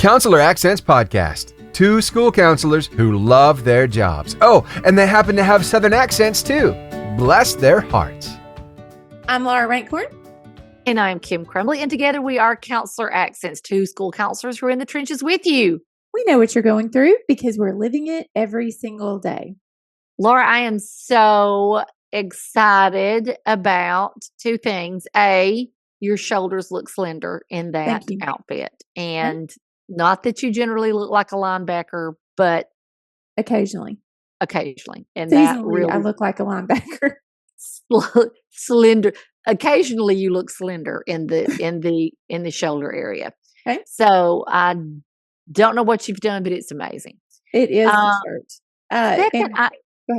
Counselor Accents Podcast. Two school counselors who love their jobs. Oh, and they happen to have Southern accents too. Bless their hearts. I'm Laura Rankhorn. And I'm Kim Crumley. And together we are Counselor Accents, two school counselors who are in the trenches with you. We know what you're going through because we're living it every single day. Laura, I am so excited about two things. A, your shoulders look slender in that outfit. And not that you generally look like a linebacker, but occasionally. And seasonally, that really, I look like a linebacker. Slender. Occasionally you look slender in the shoulder area. Okay. So I don't know what you've done, but it's amazing. It is the shirt. Second,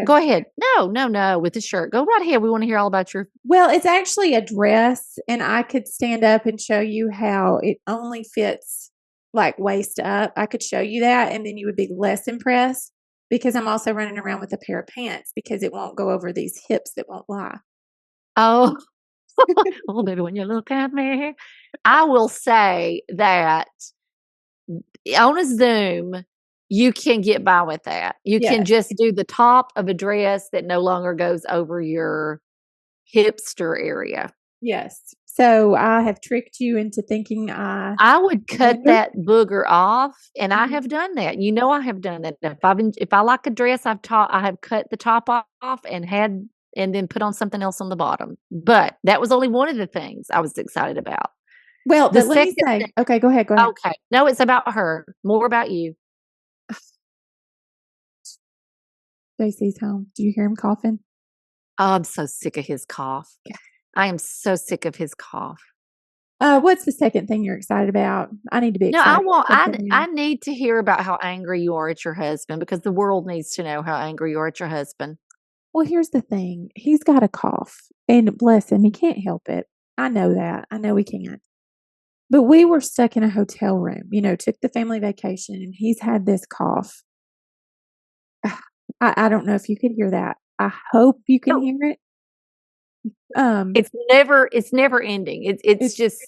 go ahead. No, with the shirt. Go right ahead. We want to hear all about your. Well, it's actually a dress, and I could stand up and show you how it only fits like waist up. I could show you that, and then you would be less impressed because I'm also running around with a pair of pants because it won't go over these hips that won't lie. Oh, oh, baby, when you look at me, I will say that on a Zoom, you can get by with that. You can just do the top of a dress that no longer goes over your hipster area. Yes. So I have tricked you into thinking I would cut that booger off, and I have done that. You know, I have done that. If I like a dress, I have cut the top off and then put on something else on the bottom. But that was only one of the things I was excited about. Well, but let me say, okay, go ahead. Okay. No, it's about her. More about you. JC's home. Do you hear him coughing? Oh, I'm so sick of his cough. I am so sick of his cough. What's the second thing you're excited about? I need to be excited. No, I need to hear about how angry you are at your husband because the world needs to know how angry you are at your husband. Well, here's the thing. He's got a cough, and bless him, he can't help it. I know that. I know he can't. But we were stuck in a hotel room, took the family vacation, and he's had this cough. I don't know if you could hear that. I hope you can hear it. It's never ending. It's just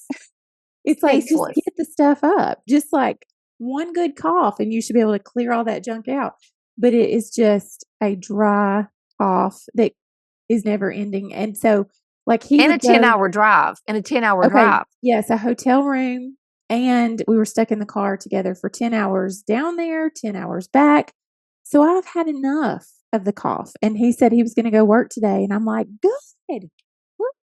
it's like ceaseless. Just get the stuff up. Just like one good cough, and you should be able to clear all that junk out. But it is just a dry cough that is never ending. And so, like he and a 10-hour drive. Yes, a hotel room, and we were stuck in the car together for 10 hours down there, 10 hours back. So I've had enough of the cough. And he said he was going to go work today. And I'm like, good.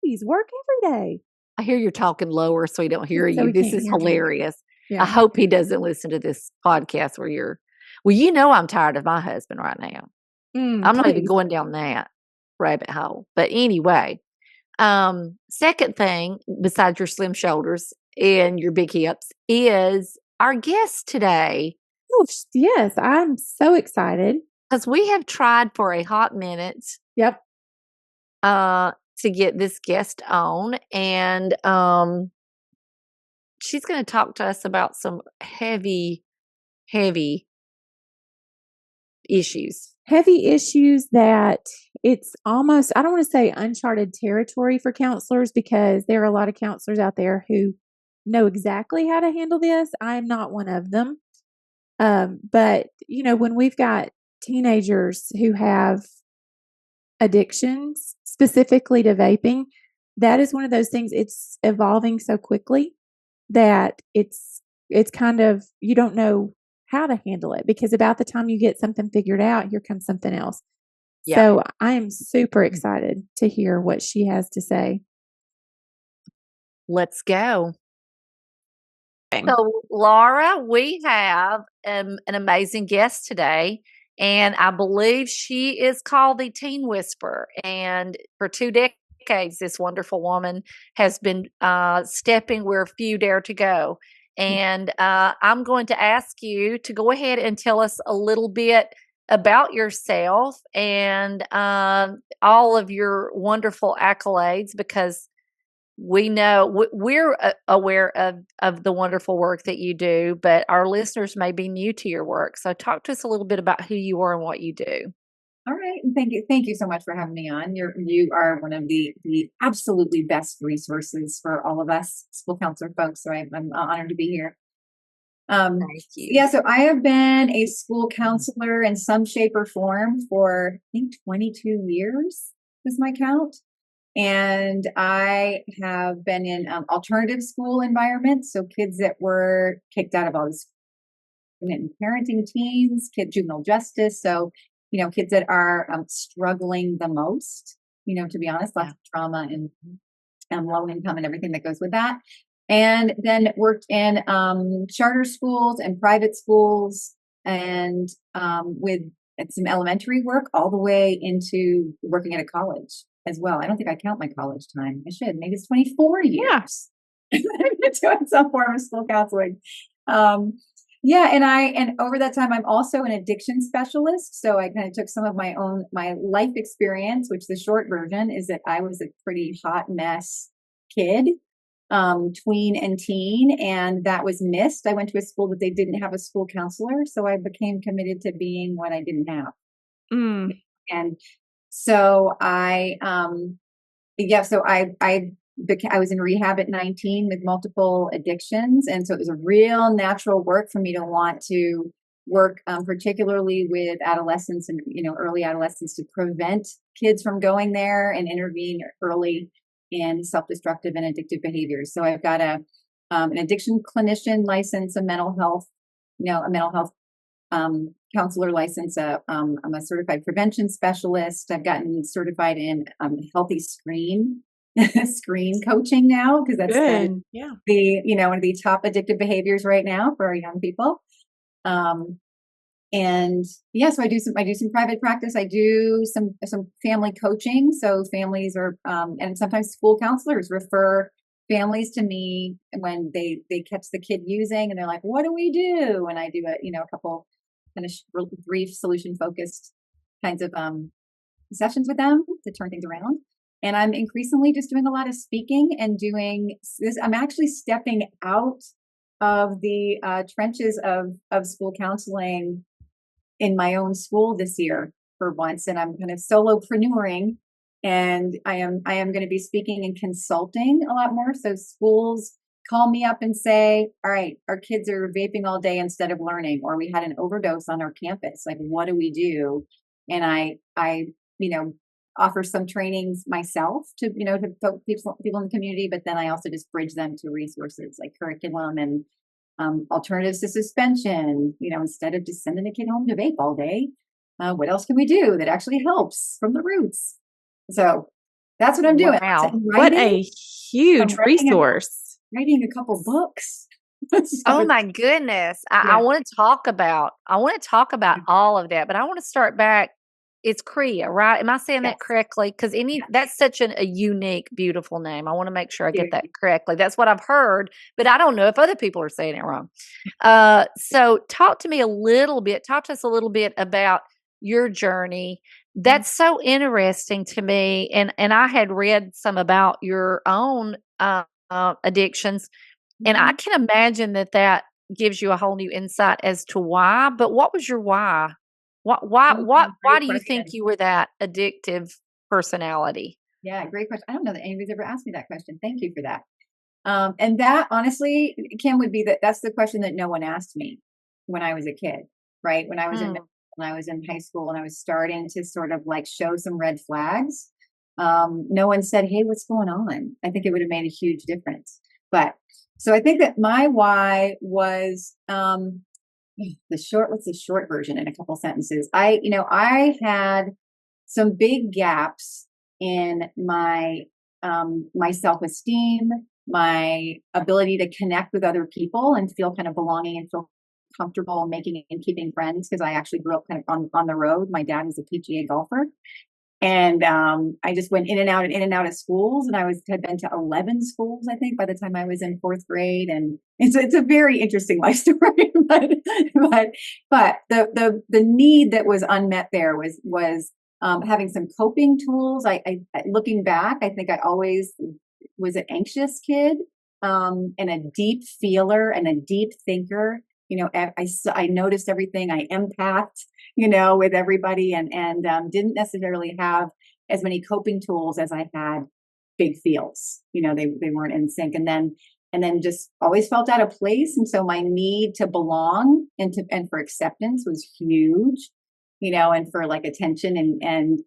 Please work every day. I hear you're talking lower so he don't hear you. This is hilarious. Yeah. I hope he doesn't listen to this podcast where I'm tired of my husband right now. I'm not even going down that rabbit hole. But anyway, second thing besides your slim shoulders and your big hips is our guest today. Oh, yes, I'm so excited. Because we have tried for a hot minute. Yep. To get this guest on. And she's going to talk to us about some heavy issues. Heavy issues that it's almost, I don't want to say uncharted territory for counselors because there are a lot of counselors out there who know exactly how to handle this. I am not one of them. But, when we've got teenagers who have addictions, specifically to vaping, that is one of those things. It's evolving so quickly that it's kind of, you don't know how to handle it because about the time you get something figured out, here comes something else. Yeah. So I am super excited to hear what she has to say. Let's go. So, Laura, we have an amazing guest today, and I believe she is called the Teen Whisperer. And for 2 decades, this wonderful woman has been stepping where few dare to go. And I'm going to ask you to go ahead and tell us a little bit about yourself and all of your wonderful accolades because we know we're aware of the wonderful work that you do, but our listeners may be new to your work. So talk to us a little bit about who you are and what you do. All right. Thank you so much for having me on. You are one of the absolutely best resources for all of us school counselor folks. So I'm honored to be here. Thank you. Yeah, so I have been a school counselor in some shape or form for, I think, 22 years is my count. And I have been in alternative school environments. So kids that were kicked out of all this and parenting teens, juvenile justice. So, kids that are struggling the most, to be honest, lots of trauma and low income and everything that goes with that. And then worked in charter schools and private schools and with some elementary work all the way into working at a college as well. I don't think I count my college time. I should. Maybe it's 24 years. Doing some form of school counseling. And over that time, I'm also an addiction specialist. So I kind of took some of my life experience, which the short version is that I was a pretty hot mess kid, tween and teen, and that was missed. I went to a school that they didn't have a school counselor, so I became committed to being what I didn't have. And so I was in rehab at 19 with multiple addictions. And so it was a real natural work for me to want to work particularly with adolescents and, early adolescents to prevent kids from going there and intervene early in self-destructive and addictive behaviors. So I've got an addiction clinician license, a mental health counselor license. I'm a certified prevention specialist. I've gotten certified in healthy screen coaching now, because that's one of the top addictive behaviors right now for our young people. So I do some private practice. I do some family coaching. So families are and sometimes school counselors refer families to me when they catch the kid using, and they're like, "What do we do?" And I do a couple kind of brief solution focused kinds of sessions with them to turn things around. And I'm increasingly just doing a lot of speaking and doing this. I'm actually stepping out of the trenches of school counseling in my own school this year for once. And I'm kind of solopreneuring, and I am going to be speaking and consulting a lot more. So schools call me up and say, "All right, our kids are vaping all day instead of learning, or we had an overdose on our campus. Like, what do we do?" And I offer some trainings myself to people in the community, but then I also just bridge them to resources like curriculum and alternatives to suspension. Instead of just sending a kid home to vape all day, what else can we do that actually helps from the roots? So that's what I'm doing. Wow. What a huge resource. Writing a couple books. Oh my goodness. I want to talk about all of that, but I want to start back. It's Kriya, right? Am I saying that correctly? Because that's such a unique, beautiful name. I want to make sure I get that correctly. That's what I've heard, but I don't know if other people are saying it wrong. So talk to us a little bit about your journey. That's so interesting to me. And I had read some about your own addictions, and I can imagine that gives you a whole new insight as to why. But what was your why? Why do you think you were that addictive personality? Yeah, great question. I don't know that anybody's ever asked me that question. Thank you for that. And that honestly, Kim, would be that's the question that no one asked me when I was a kid, right? When I was in high school and I was starting to sort of like show some red flags. No one said, "Hey, what's going on?" I think it would have made a huge difference. But so I think that my why was what's the short version in a couple sentences? I had some big gaps in my my self-esteem, my ability to connect with other people and feel kind of belonging and feel comfortable making and keeping friends, because I actually grew up kind of on the road. My dad was a PGA golfer. And I just went in and out of schools, and had been to 11 schools, I think, by the time I was in fourth grade. And it's a very interesting life story. but the need that was unmet there was having some coping tools. I looking back, I think I always was an anxious kid, and a deep feeler and a deep thinker. I noticed everything. I empathed, with everybody, and didn't necessarily have as many coping tools as I had big feels. They weren't in sync. And then and then just always felt out of place. And so my need to belong and for acceptance was huge, and for like attention and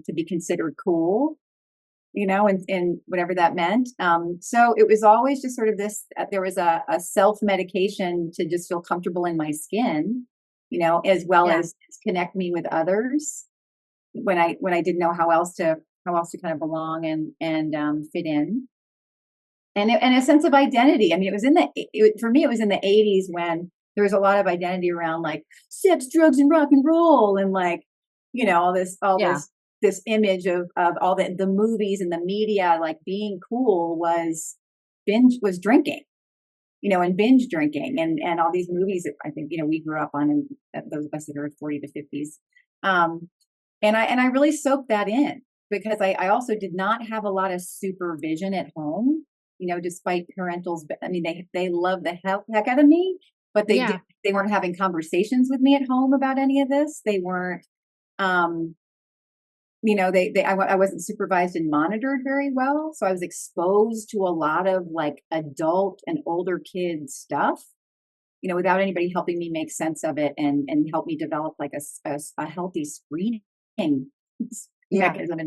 to be considered cool, and whatever that meant. So it was always just sort of this, there was a self-medication to just feel comfortable in my skin, as well as connect me with others when I didn't know how else to kind of belong and fit in. And a sense of identity. I mean, for me, it was in the 80s when there was a lot of identity around like sex, drugs, and rock and roll, and like, all this image of all the movies and the media, like being cool was drinking, and binge drinking and all these movies that I think, we grew up on, and those of us that are 40 to 50s. And I really soaked that in because I also did not have a lot of supervision at home, despite parentals. I mean, they love the heck out of me, but they weren't having conversations with me at home about any of this. They weren't, I wasn't supervised and monitored very well. So I was exposed to a lot of like adult and older kid stuff, without anybody helping me make sense of it and help me develop like a healthy screening mechanism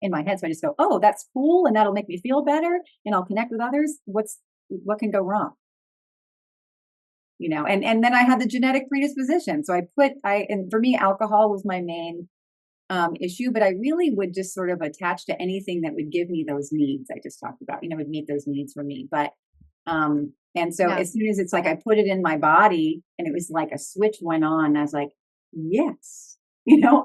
in my head. So I just go, oh, that's cool. And that'll make me feel better. And I'll connect with others. What can go wrong? And then I had the genetic predisposition. So and for me, alcohol was my main issue, but I really would just sort of attach to anything that would give me those needs I just talked about, would meet those needs for me. But, and so as soon as it's like, I put it in my body and it was like a switch went on, I was like, yes,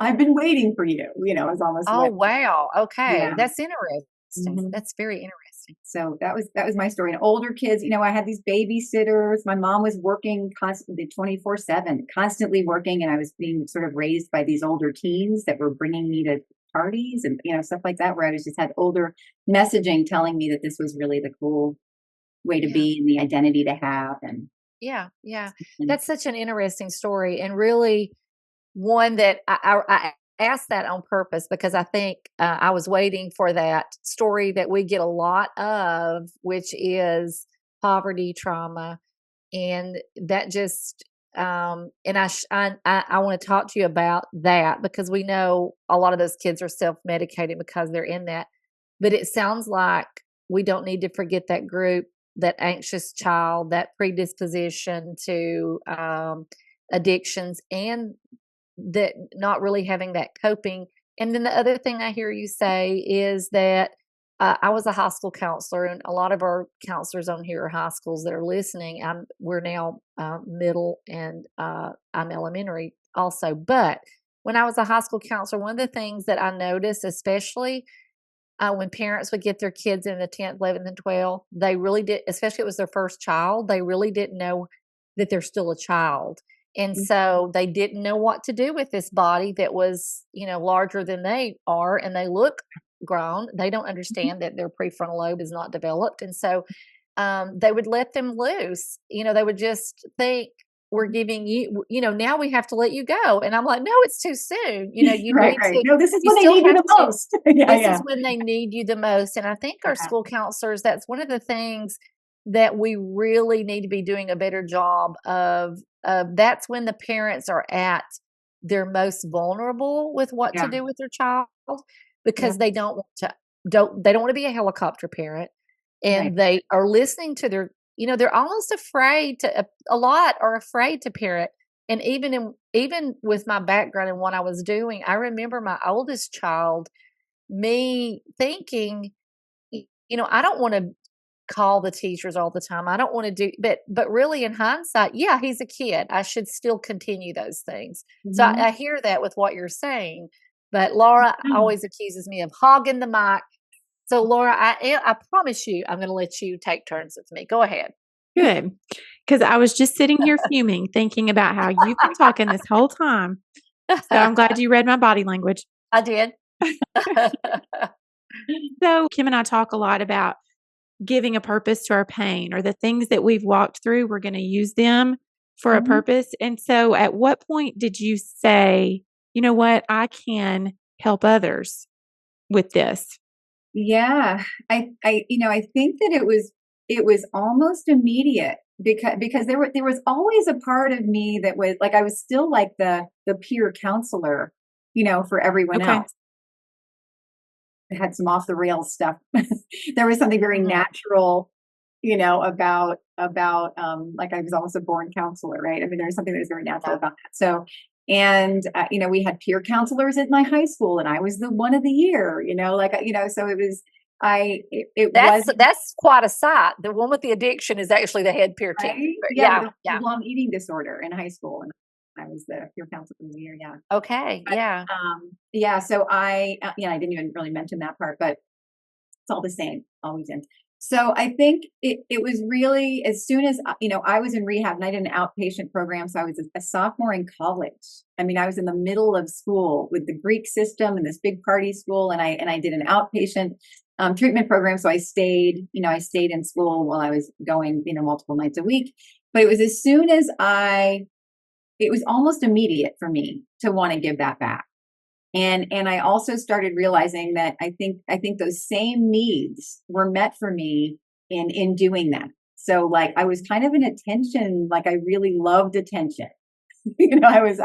I've been waiting for you, it was almost. Oh, wow. Okay. Yeah. That's interesting. Mm-hmm. That's very interesting. So that was my story. And older kids, I had these babysitters. My mom was working constantly 24/7, constantly working. And I was being sort of raised by these older teens that were bringing me to parties and, stuff like that, where I just had older messaging telling me that this was really the cool way to be and the identity to have. And yeah. That's such an interesting story. And really one that I asked that on purpose because I think I was waiting for that story that we get a lot of, which is poverty trauma. And that just, and I want to talk to you about that because we know a lot of those kids are self-medicating because they're in that. But it sounds like we don't need to forget that group, that anxious child, that predisposition to addictions, and that not really having that coping. And then the other thing I hear you say is that I was a high school counselor, and a lot of our counselors on here are high schools that are listening. We're now middle, and I'm elementary also. But when I was a high school counselor, one of the things that I noticed, especially when parents would get their kids in the 10th, 11th, and 12th, they really did, especially if it was their first child, they really didn't know that they're still a child. And so they didn't know what to do with this body that was, larger than they are, and they look grown. They don't understand that their prefrontal lobe is not developed. And so they would let them loose. They would just think, we're giving you, now we have to let you go. And I'm like, no, it's too soon. You right. need to. No, this is when they need you the most. This is when they need you the most. And I think our school counselors, that's one of the things that we really need to be doing a better job of. That's when the parents are at their most vulnerable with what to do with their child, because they don't want to be a helicopter parent, and they are listening to their, they're almost afraid to, a lot are afraid to parent. And even with my background and what I was doing, I remember my oldest child, me thinking, I don't want to call the teachers all the time. I don't want to do, but really in hindsight, he's a kid. I should still continue those things. Mm-hmm. So I hear that with what you're saying, but Laura always accuses me of hogging the mic. So Laura, I promise you, I'm going to let you take turns with me. Go ahead. Good. Because I was just sitting here fuming, thinking about how you've been talking this whole time. So I'm glad you read my body language. I did. So Kim and I talk a lot about giving a purpose to our pain, or the things that we've walked through, we're going to use them for a purpose. And so at what point did you say, you know what, I can help others with this? Yeah, I think that it was almost immediate because there was always a part of me that was like, I was still like the peer counselor, for everyone else. I had some off the rails stuff. There was something very natural, about like I was almost a born counselor, right? I mean, there's something that was very natural about that. So, and we had peer counselors at my high school, and I was the one of the year, so it was. That's quite a sight. The one with the addiction is actually the head peer team. Right? Yeah. Long eating disorder in high school, and I was the peer counselor of the year. Yeah. Okay. But, yeah. So I didn't even really mention that part, but it's all the same, always in. So I think it was really, as soon as, I was in rehab and I did an outpatient program. So I was a sophomore in college. I mean, I was in the middle of school with the Greek system and this big party school. And I did an outpatient treatment program. So I stayed in school while I was going, multiple nights a week. But it was as soon as it was almost immediate for me to want to give that back. And I also started realizing that I think those same needs were met for me in doing that. So like I was kind of an attention, like I really loved attention. I was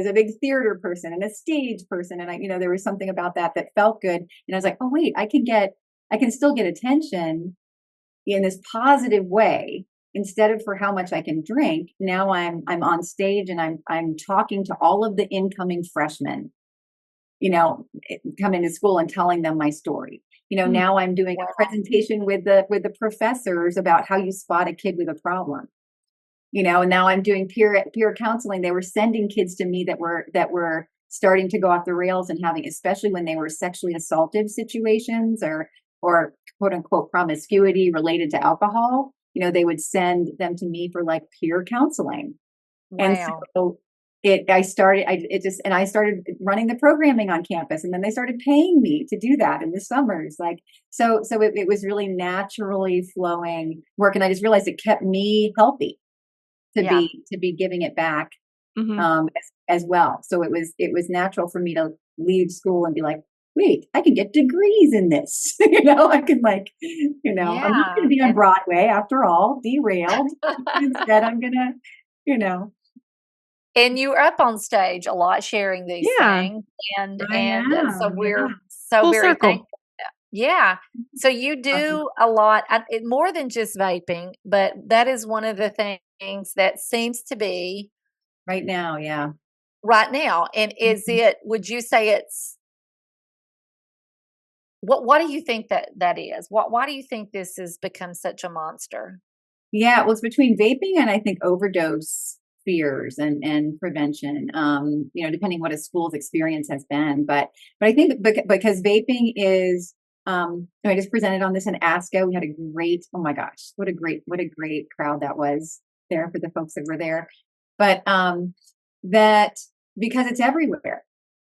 a big theater person and a stage person. And there was something about that felt good. And I was like, oh wait, I can still get attention in this positive way insteed of for how much I can drink. Now I'm on stage and I'm talking to all of the incoming freshmen, coming to school and telling them my story. Now I'm doing a presentation with the professors about how you spot a kid with a problem. And now I'm doing peer counseling. They were sending kids to me that were starting to go off the rails and having, especially when they were sexually assaultive situations or quote unquote promiscuity related to alcohol. They would send them to me for like peer counseling. Wow. And so I started running the programming on campus, and then they started paying me to do that in the summers. Like, so it was really naturally flowing work. And I just realized it kept me healthy to be giving it back, as well. So it was natural for me to leave school and be like, wait, I can get degrees in this. I can I'm not going to be on Broadway after all, derailed. Instead, I'm going to, And you were up on stage a lot sharing these things. And so we're so full very circle. thankful. Yeah. So you do a lot, more than just vaping, but that is one of the things that seems to be right now. Yeah. Right now. And would you say it's, what do you think that is? Why do you think this has become such a monster? Yeah. Well, it's between vaping and I think overdose fears and prevention, depending what a school's experience has been. But I think because vaping is, I just presented on this in ASCO. We had a great, oh my gosh, what a great crowd that was there for the folks that were there. But that because it's everywhere.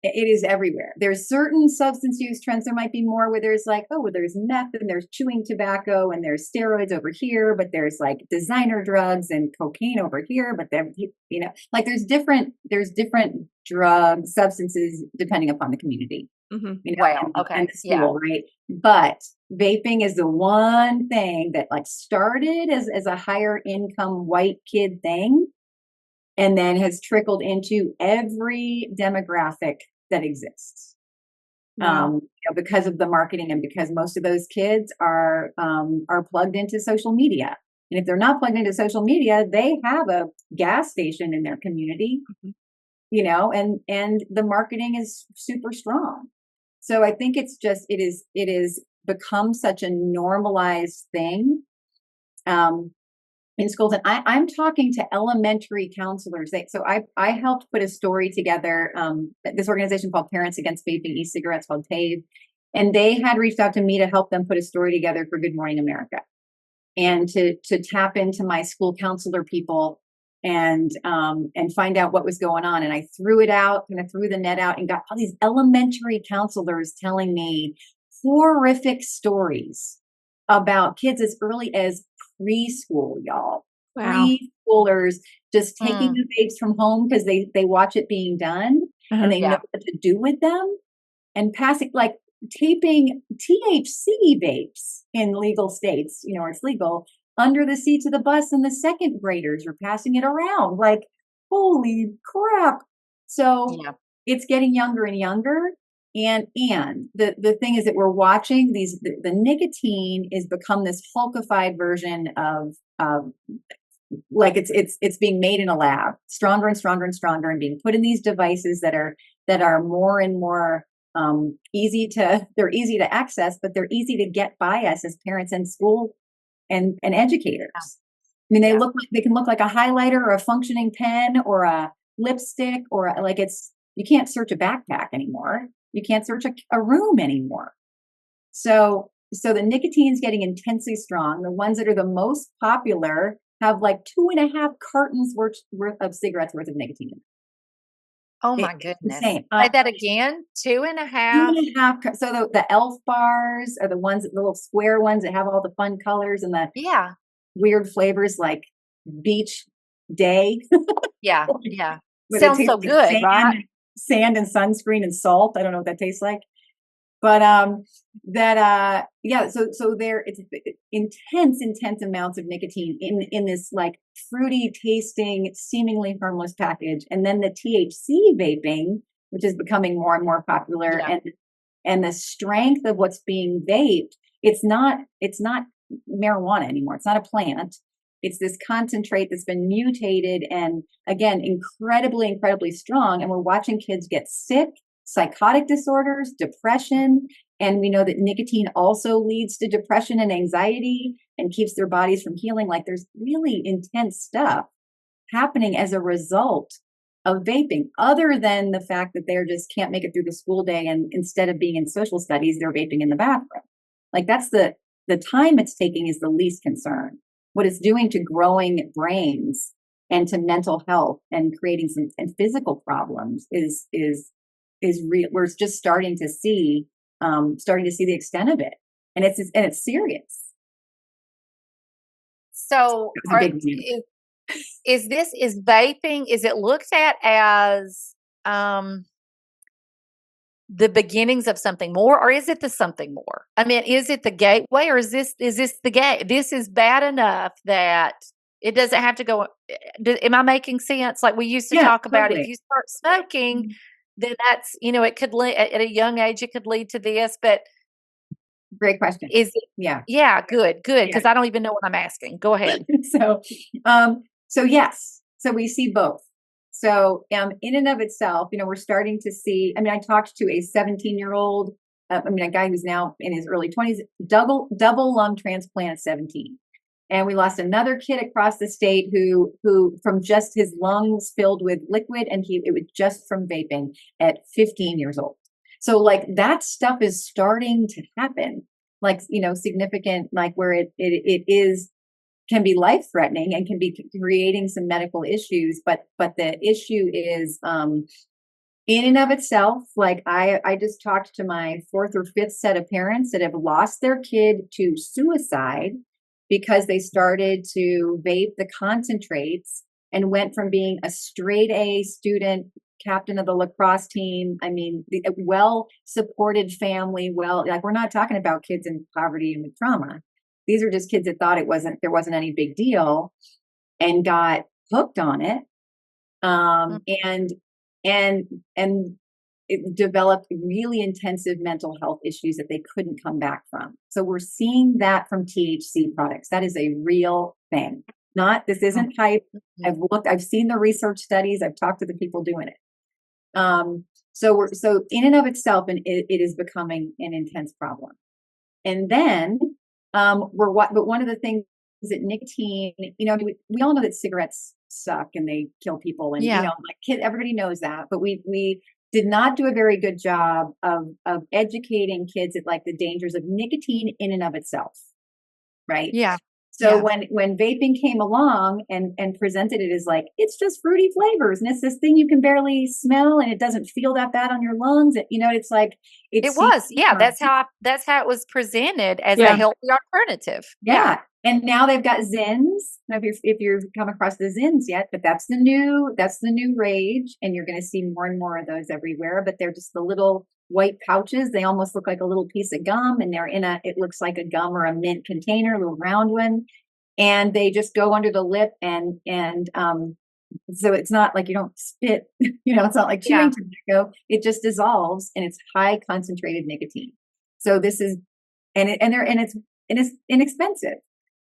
It is everywhere. There's certain substance use trends. There might be more where there's like, there's meth and there's chewing tobacco and there's steroids over here, but there's like designer drugs and cocaine over here. But then, like there's different drug substances depending upon the community. Mm-hmm. And the school, right? But vaping is the one thing that like started as a higher income white kid thing, and then has trickled into every demographic that exists. Wow. Because of the marketing and because most of those kids are plugged into social media. And if they're not plugged into social media, they have a gas station in their community, and the marketing is super strong. So I think it's just, it is become such a normalized thing. In schools, and I'm talking to elementary counselors. So I helped put a story together. This organization called Parents Against Vaping E-Cigarettes, called TAVE, and they had reached out to me to help them put a story together for Good Morning America, and to tap into my school counselor people and find out what was going on. And I threw it out, threw the net out, and got all these elementary counselors telling me horrific stories about kids as early as preschool, y'all. Wow. Preschoolers just taking the vapes from home because they watch it being done, and they know what to do with them, and passing, like taping THC vapes in legal states, where it's legal, under the seats of the bus, and the second graders are passing it around. Like, holy crap. So it's getting younger and younger. And the thing is that we're watching the nicotine is become this hulkified version of like it's being made in a lab, stronger and stronger and stronger, and being put in these devices that are more and more they're easy to access, but they're easy to get by us as parents and school and educators. I mean, they can look like a highlighter or a functioning pen or a lipstick or you can't search a backpack anymore. You can't search a room anymore. So the nicotine is getting intensely strong. The ones that are the most popular have like 2.5 cartons worth of cigarettes worth of nicotine in them. Oh my goodness. Say that again. 2.5. 2.5. So the Elf bars are the little square ones that have all the fun colors and the weird flavors like beach day. Yeah. Sounds so good, right? Sand and sunscreen and salt. I don't know what that tastes like. But so there it's intense amounts of nicotine in this like fruity tasting, seemingly harmless package. And then the THC vaping, which is becoming more and more popular, and the strength of what's being vaped, it's not marijuana anymore. It's not a plant. It's this concentrate that's been mutated and again incredibly strong. And we're watching kids get sick, psychotic disorders, depression. And we know that nicotine also leads to depression and anxiety and keeps their bodies from healing. Like there's really intense stuff happening as a result of vaping, other than the fact that they're just can't make it through the school day. And instead of being in social studies, they're vaping in the bathroom. Like that's the time it's taking is the least concern. What it's doing to growing brains and to mental health and creating some physical problems is real. We're just starting to see the extent of it, and it's serious. So is vaping, is it looked at as the beginnings of something more, or is it the something more? I mean, is it the gateway, or is this the gate? This is bad enough that it doesn't have to go. Am I making sense? Like we used to talk about, if you start smoking, then that's, it could lead at a young age, it could lead to this, but great question. Is it? Yeah. Good. Cause I don't even know what I'm asking. Go ahead. So yes. So we see both. So, in and of itself, we're starting to see, I talked to a 17-year-old, a guy who's now in his early 20s, double lung transplant at 17. And we lost another kid across the state who from just his lungs filled with liquid, and it was just from vaping at 15 years old. So like that stuff is starting to happen, like, significant, like where it can be life-threatening and can be creating some medical issues. But the issue is, in and of itself, like I just talked to my 4th or 5th set of parents that have lost their kid to suicide because they started to vape the concentrates and went from being a straight A student, captain of the lacrosse team. A well-supported family. Like we're not talking about kids in poverty and with trauma. These are just kids that thought there wasn't any big deal and got hooked on it. And it developed really intensive mental health issues that they couldn't come back from. So we're seeing that from THC products. That is a real thing. This isn't hype. I've seen the research studies. I've talked to the people doing it. So in and of itself, and it is becoming an intense problem. And then, but one of the things is that nicotine, we all know that cigarettes suck and they kill people, and everybody knows that, but we did not do a very good job of educating kids at like the dangers of nicotine in and of itself, right? Yeah. So when vaping came along and presented it as like, it's just fruity flavors and it's this thing you can barely smell and it doesn't feel that bad on your lungs. It's like it was. Yeah, that's how it was presented as a healthy alternative. Yeah. And now they've got Zins. If you've come across the Zins yet, but that's the new rage, and you're going to see more and more of those everywhere. But they're just the little white pouches. They almost look like a little piece of gum, and it looks like a gum or a mint container, a little round one. And they just go under the lip so it's not like you don't spit, it's not like chewing tobacco. It just dissolves, and it's high concentrated nicotine. So this is, it's inexpensive.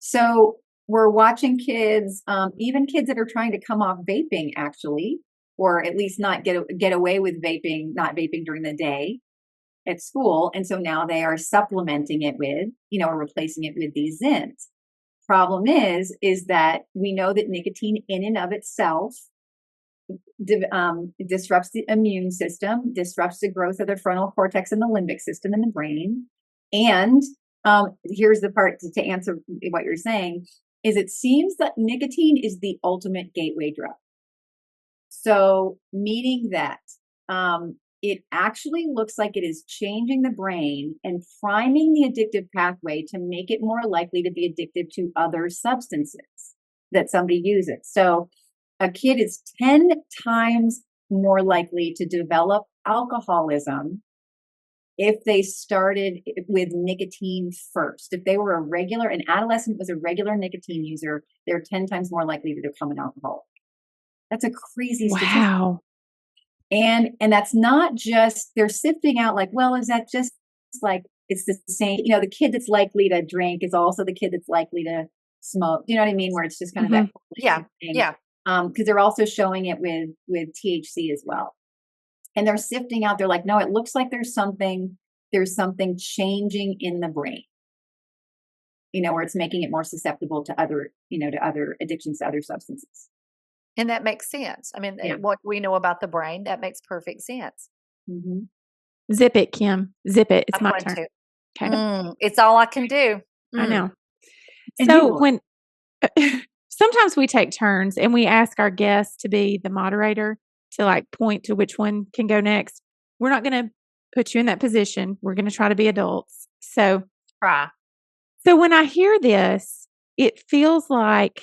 So we're watching kids, even kids that are trying to come off vaping, actually, or at least not get away with vaping, not vaping during the day at school. And so now they are supplementing it with, or replacing it with these Zins. Problem is that we know that nicotine in and of itself disrupts the immune system, disrupts the growth of the frontal cortex and the limbic system in the brain. And here's the part to answer what you're saying, is it seems that nicotine is the ultimate gateway drug. So meaning that it actually looks like it is changing the brain and priming the addictive pathway to make it more likely to be addicted to other substances that somebody uses. So a kid is 10 times more likely to develop alcoholism if they started with nicotine first. If they were an adolescent was a regular nicotine user, they're 10 times more likely to become an alcoholic. That's a crazy statistic. Wow. And that's not just, they're sifting out like, well, is that just like, it's the same, the kid that's likely to drink is also the kid that's likely to smoke. Do you know what I mean? Where it's just kind of that. Yeah. Thing. Yeah. Because they're also showing it with THC as well. And they're sifting out, they're like, no, it looks like there's something changing in the brain, where it's making it more susceptible to other addictions to other substances. And that makes sense. I mean, what we know about the brain, that makes perfect sense. Mm-hmm. Zip it, Kim. Zip it. It's my turn. Okay. It's all I can do. I know. So when sometimes we take turns and we ask our guests to be the moderator to like point to which one can go next. We're not going to put you in that position. We're going to try to be adults. So when I hear this, it feels like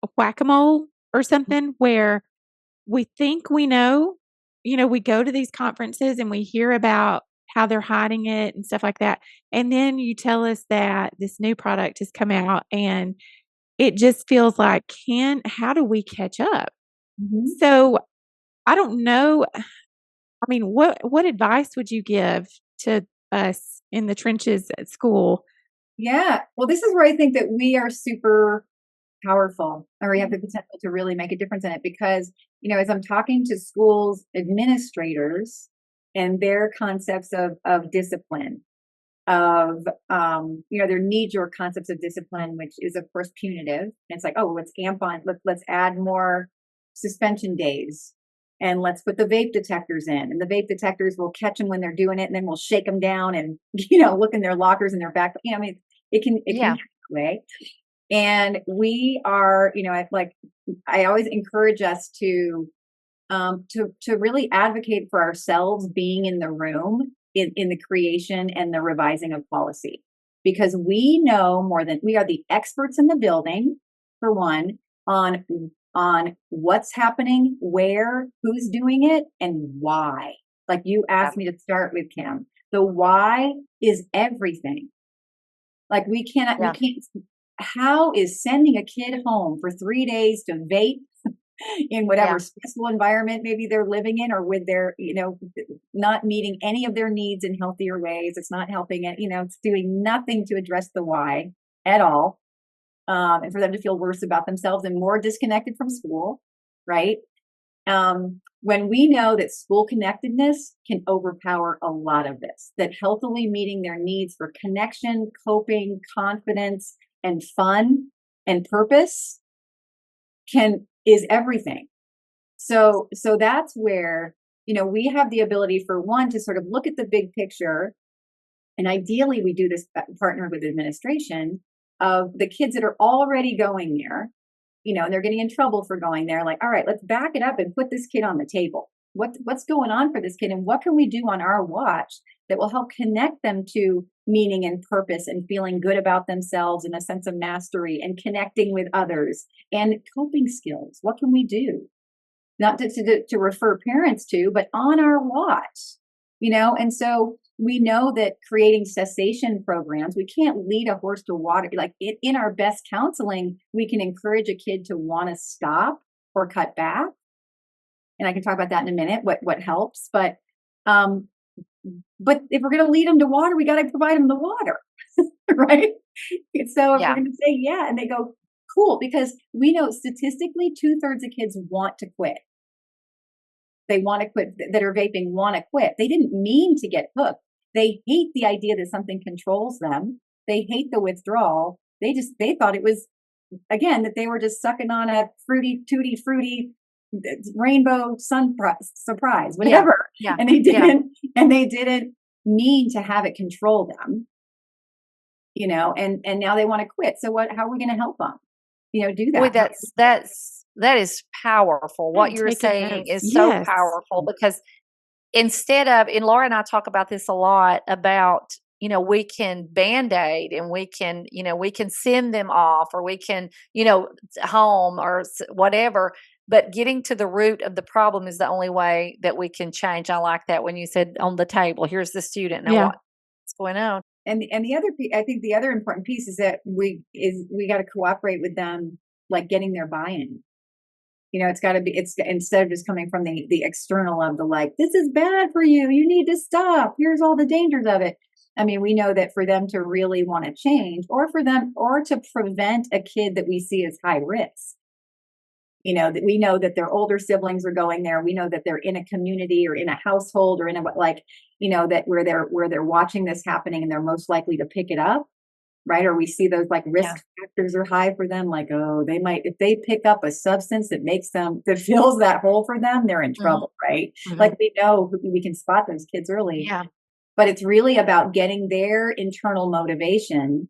a whack-a-mole or something where we think we know, we go to these conferences and we hear about how they're hiding it and stuff like that. And then you tell us that this new product has come out and it just feels like, how do we catch up? Mm-hmm. So I don't know. I mean, what advice would you give to us in the trenches at school? Yeah. Well, this is where I think that we are super powerful, or we have the potential to really make a difference in it, because, as I'm talking to schools administrators and their concepts of discipline, of, their knee-jerk concepts of discipline, which is of course punitive. And it's like, oh, let's amp on, let's add more suspension days, and let's put the vape detectors in, and the vape detectors will catch them when they're doing it. And then we'll shake them down and, look in their lockers and their back. I mean, it can happen that way. And we are, I always encourage us to really advocate for ourselves being in the room in the creation and the revising of policy, because we know we are the experts in the building, for one, on what's happening, where, who's doing it, and why. Like you asked me to start with, Kim, the why is everything. Like we can't, how is sending a kid home for 3 days to vape in whatever stressful environment maybe they're living in, or with their, not meeting any of their needs in healthier ways? It's not helping it, it's doing nothing to address the why at all. And for them to feel worse about themselves and more disconnected from school, right? When we know that school connectedness can overpower a lot of this, that healthily meeting their needs for connection, coping, confidence, and fun and purpose is everything. So that's where, we have the ability, for one, to sort of look at the big picture. And ideally we do this partner with administration of the kids that are already going there, and they're getting in trouble for going there. Like, all right, let's back it up and put this kid on the table. What's going on for this kid, and what can we do on our watch that will help connect them to meaning and purpose and feeling good about themselves and a sense of mastery and connecting with others and coping skills? What can we do? Not to refer parents to, but on our watch. And so we know that creating cessation programs, we can't lead a horse to water. Like in our best counseling, we can encourage a kid to want to stop or cut back. And I can talk about that in a minute, what helps. But if we're going to lead them to water, we got to provide them the water, right? So if we're going to say, yeah, and they go, cool, because we know statistically 2/3 of kids want to quit. They want to quit, that are vaping want to quit. They didn't mean to get hooked. They hate the idea that something controls them. They hate the withdrawal. They thought it was, again, that they were just sucking on a tutti fruity rainbow surprise, whatever. Yeah. And they didn't mean to have it control them, and now they want to quit. So how are we going to help them, do that? Boy, that is powerful. What you're saying is so powerful, because instead of, and Laura and I talk about this a lot about, we can Band-Aid and we can send them off, or we can, home or whatever, but getting to the root of the problem is the only way that we can change. I like that when you said on the table, here's the student. Now what's going on? And the other, I think the other important piece is that we got to cooperate with them, like getting their buy-in. It's got to be, instead of just coming from the external of the, like, this is bad for you, you need to stop, here's all the dangers of it. I mean, we know that for them to really want to change, or to prevent a kid that we see as high risk, that we know that their older siblings are going there. We know that they're in a community or in a household or in that where they're watching this happening, and they're most likely to pick it up. Right. Or we see those like risk factors are high for them. Like, oh, they might, if they pick up a substance that fills that hole for them, they're in trouble. Right. Mm-hmm. Like we know we can spot those kids early. Yeah. But it's really about getting their internal motivation,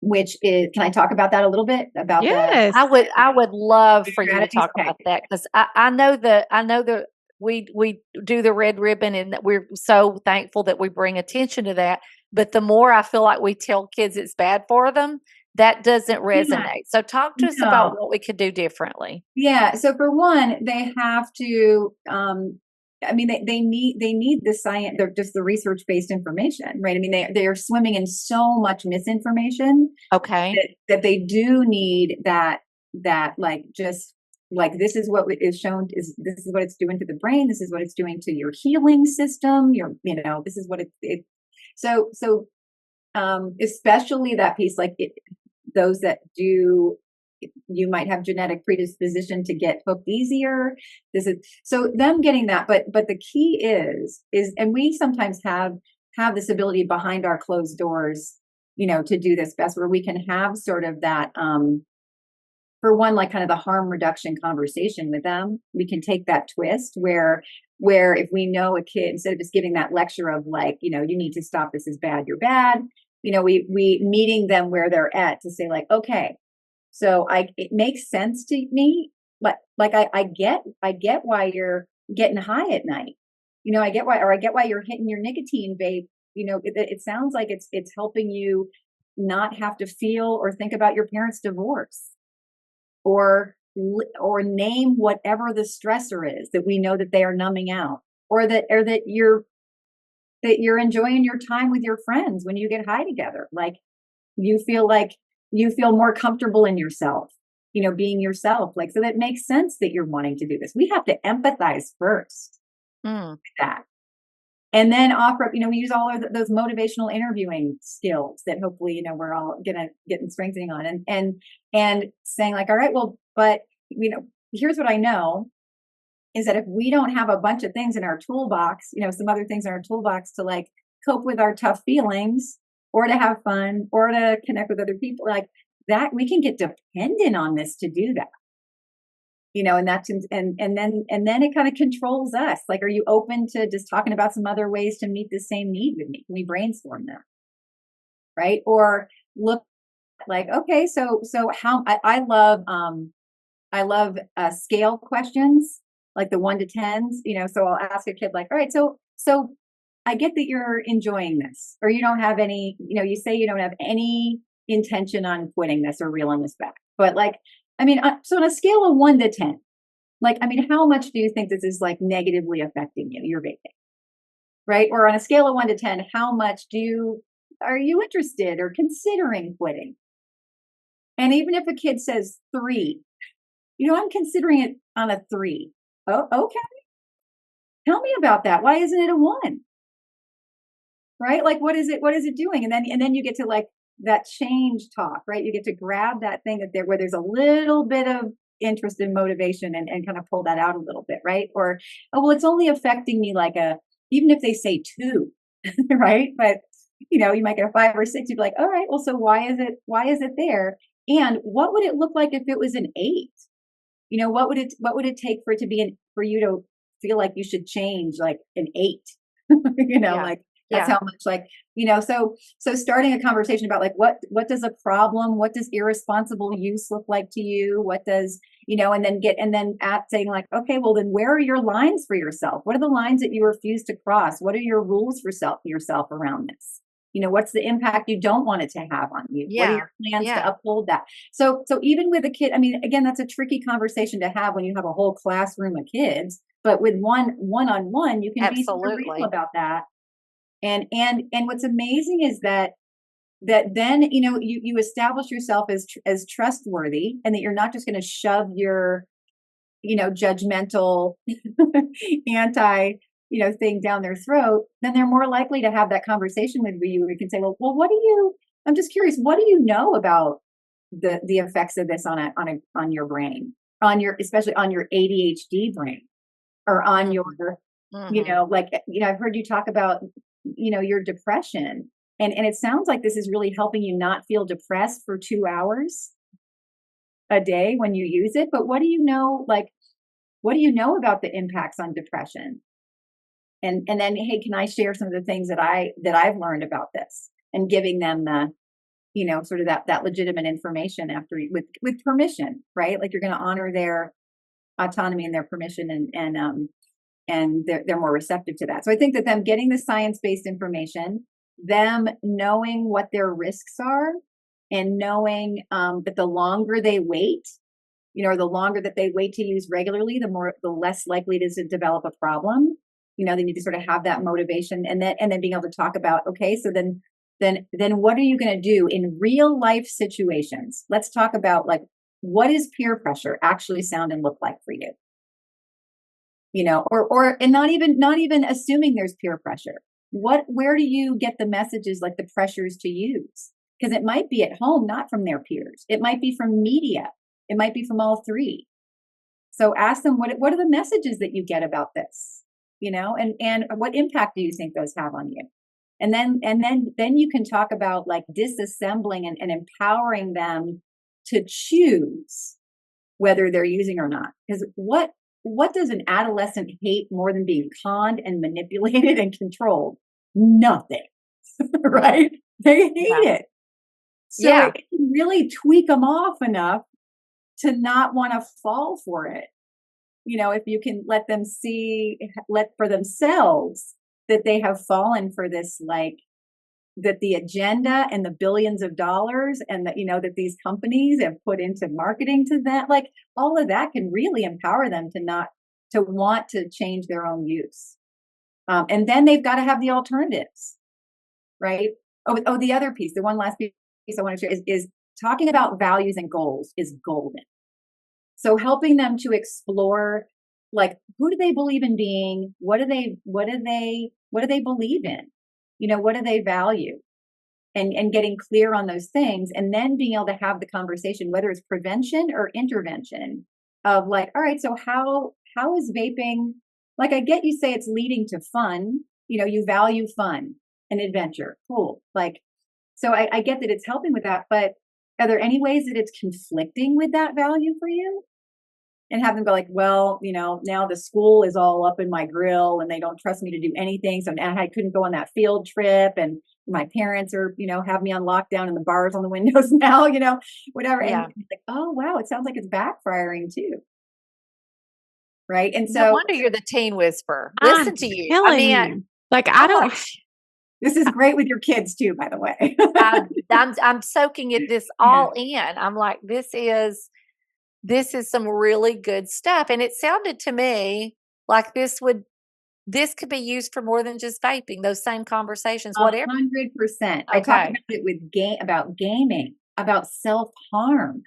which is, can I talk about that a little bit? Yes. I would love for you to talk about that, because I know that we do the red ribbon, and that we're so thankful that we bring attention to that. But the more I feel like we tell kids it's bad for them, that doesn't resonate. Yeah. So talk to us about what we could do differently. Yeah. So for one, they have to, they need the science, just the research-based information, right? I mean, they are swimming in so much misinformation. Okay. That they do need that like, just like, this is what is shown, this is what it's doing to the brain. This is what it's doing to your healing system. This is what it so especially that piece, like those that do, you might have genetic predisposition to get hooked easier. So them getting that, but the key is, and we sometimes have this ability behind our closed doors, to do this best, where we can have sort of that, for one, like kind of the harm reduction conversation with them. We can take that twist where if we know a kid, instead of just giving that lecture of like, you need to stop, this is bad, you're bad, we meeting them where they're at, to say like, okay, so it makes sense to me, but like I get why you're getting high at night. I get why you're hitting your nicotine vape. It sounds like it's helping you not have to feel or think about your parents' divorce, or name whatever the stressor is that we know that they are numbing out, or that you're enjoying your time with your friends when you get high together. Like you feel more comfortable in yourself, being yourself. Like, so that makes sense that you're wanting to do this. We have to empathize first with that. And then offer, we use all of those motivational interviewing skills that hopefully, we're all gonna get strengthening on, and saying like, all right, well, but here's what I know is that if we don't have a bunch of things in our toolbox, some other things in our toolbox to like cope with our tough feelings, or to have fun, or to connect with other people, like that, we can get dependent on this to do that. And that's, and then it kind of controls us. Like, are you open to just talking about some other ways to meet the same need with me? Can we brainstorm that? Right. Or look like, okay, so how I love scale questions, like the 1 to 10s, so I'll ask a kid like, all right, so I get that you're enjoying this, or you don't have any, you say you don't have any intention on quitting this or reeling this back, but like, so on a scale of 1 to 10, like, how much do you think this is like negatively affecting you? You're vaping. right? Or on a scale of 1 to 10, how much are you interested or considering quitting? And even if a kid says 3, I'm considering it on a 3. Oh, okay. Tell me about that. Why isn't it a 1? Right? Like, what is it doing? And then you get to like that change talk, right? You get to grab that thing where there's a little bit of interest and motivation and kind of pull that out a little bit, right? Or, oh, well, it's only affecting me even if they say 2, right? But you might get a 5 or 6. You'd be like, all right, well, so why is it there? And what would it look like if it was an 8? What would it take for you to feel like you should change like an 8? Like that's how much so starting a conversation about like what does a problem, what does irresponsible use look like to you? What does, and then saying like, okay, well then where are your lines for yourself? What are the lines that you refuse to cross? What are your rules for yourself around this? What's the impact you don't want it to have on you? What are your plans to uphold that? So even with a kid, I mean, again, that's a tricky conversation to have when you have a whole classroom of kids, but with one-on-one, you can be super real about that. And what's amazing is that then, you establish yourself as trustworthy, and that you're not just going to shove your, judgmental anti, thing down their throat. Then they're more likely to have that conversation with you where you can say, well, I'm just curious, what do you know about the effects of this on your brain, especially on your ADHD brain, or on your, I've heard you talk about, your depression. And it sounds like this is really helping you not feel depressed for 2 hours a day when you use it. But what do you know about the impacts on depression? And then, hey, can I share some of the things that I've learned about this, and giving them the, sort of that legitimate information after with permission, right? Like you're going to honor their autonomy and their permission, and they're more receptive to that. So I think that them getting the science-based information, them knowing what their risks are, and knowing that the longer they wait, or the longer that they wait to use regularly, the less likely it is to develop a problem. They need to sort of have that motivation, and then being able to talk about, okay, so then what are you going to do in real life situations? Let's talk about like, what is peer pressure actually sound and look like for you? And not even assuming there's peer pressure. Where do you get the messages, like the pressures to use? Because it might be at home, not from their peers. It might be from media. It might be from all 3. So ask them, what are the messages that you get about this? And what impact do you think those have on you? And then you can talk about like disassembling and empowering them to choose whether they're using or not. Because what does an adolescent hate more than being conned and manipulated and controlled? Nothing, right? They hate it. So it can really tweak them off enough to not want to fall for it. If you can let for themselves that they have fallen for this, like that the agenda and the billions of dollars and that, that these companies have put into marketing to that, like all of that can really empower them to want to change their own use. And then they've got to have the alternatives, right? Oh, the other piece, the one last piece I want to share is talking about values and goals is golden. So helping them to explore, like, who do they believe in being? What do they believe in? What do they value? And getting clear on those things, and then being able to have the conversation, whether it's prevention or intervention, of like, all right, so how is vaping, like, I get you say it's leading to fun, you value fun and adventure. Cool. Like, so I get that it's helping with that, but are there any ways that it's conflicting with that value for you? And have them go like, well, now the school is all up in my grill and they don't trust me to do anything. So now I couldn't go on that field trip, and my parents are, have me on lockdown and the bars on the windows now, whatever. Yeah. And it's like, oh, wow, it sounds like it's backfiring too. Right. And so no wonder you're the teen whisperer. Listen to you. This is great with your kids too, by the way. I'm soaking this all in. I'm like, this is some really good stuff. And it sounded to me like this would this could be used for more than just vaping, those same conversations, whatever. 100%. I talk about it with about gaming, about self-harm,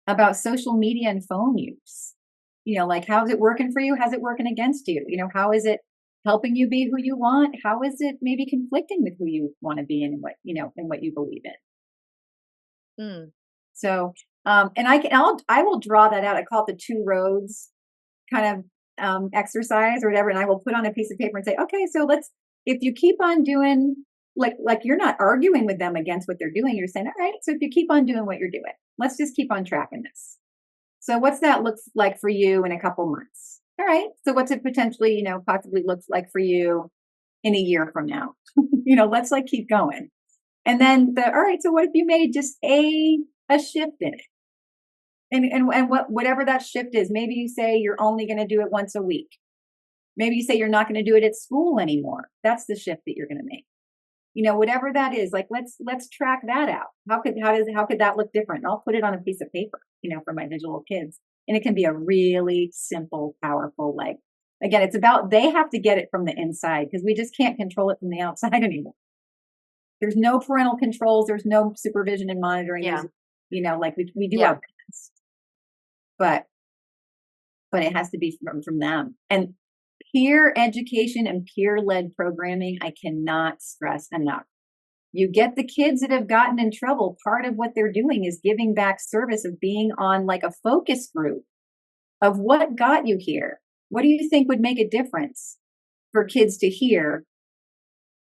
about social media and phone use. Like, how's it working for you? How's it working against you? How is it helping you be who you want? How is it maybe conflicting with who you want to be and what, and what you believe in? So, and I will draw that out. I call it the two roads kind of exercise or whatever. And I will put on a piece of paper and say, okay, so if you keep on doing, like you're not arguing with them against what they're doing. You're saying, all right, so if you keep on doing what you're doing, let's just keep on tracking this. So what's that looks like for you in a couple months? All right. So what's it potentially, possibly looks like for you in a year from now? Let's keep going. And then all right, so what if you made just a shift in it? And whatever that shift is, maybe you say you're only going to do it once a week. Maybe you say you're not going to do it at school anymore. That's the shift that you're going to make. Whatever that is, let's track that out. How could that look different? I'll put it on a piece of paper, for my visual kids. And it can be a really simple, powerful, again, it's about, they have to get it from the inside because we just can't control it from the outside anymore. There's no parental controls. There's no supervision and monitoring. Yeah. We do our best, but it has to be from them. And peer education and peer-led programming, I cannot stress enough. You get the kids that have gotten in trouble. Part of what they're doing is giving back service of being on a focus group of what got you here. What do you think would make a difference for kids to hear,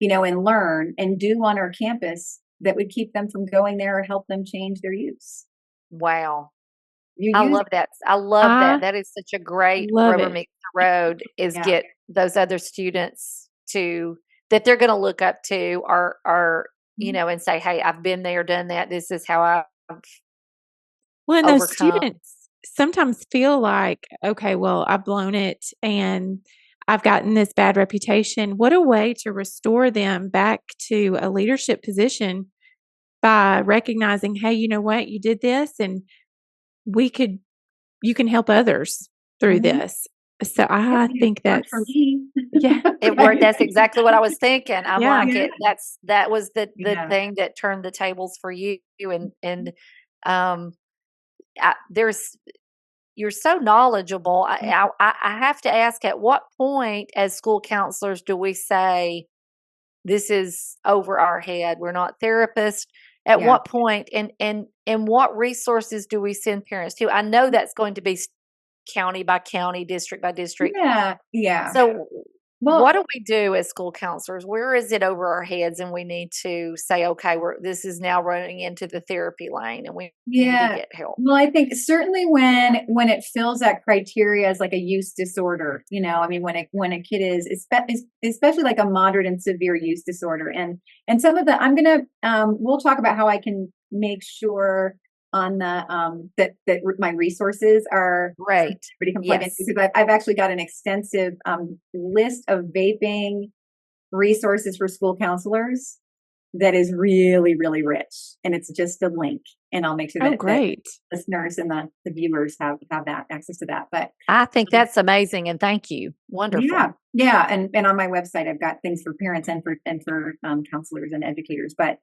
and learn and do on our campus that would keep them from going there or help them change their use? Wow. I love that. I love that. That is such a great rubber meets the road is get those other students that they're going to look up to or and say, hey, I've been there, done that. This is how I've overcome. Those students sometimes feel like, okay, well, I've blown it and I've gotten this bad reputation. What a way to restore them back to a leadership position by recognizing, hey, you know what? You did this and you can help others through this. So I think that's for me. Yeah, it worked. That's exactly what I was thinking. I'm that was the thing that turned the tables for you. And you're so knowledgeable. I have to ask, at what point as school counselors do we say this is over our head? We're not therapists. At what point and what resources do we send parents to? I know that's going to be county by county, district by district. Yeah. So what do we do as school counselors? Where is it over our heads and we need to say, okay, this is now running into the therapy lane and we need to get help? Well, I think certainly when it fills that criteria as a use disorder, when a kid is, especially a moderate and severe use disorder. And some of the, we'll talk about how I can make sure on the that my resources are right. Pretty complex because I've actually got an extensive list of vaping resources for school counselors that is really, really rich, and it's just a link. And I'll make sure that the listeners and the viewers have that access to that. But I think that's amazing, and thank you. Wonderful. Yeah, and on my website I've got things for parents and for counselors and educators. But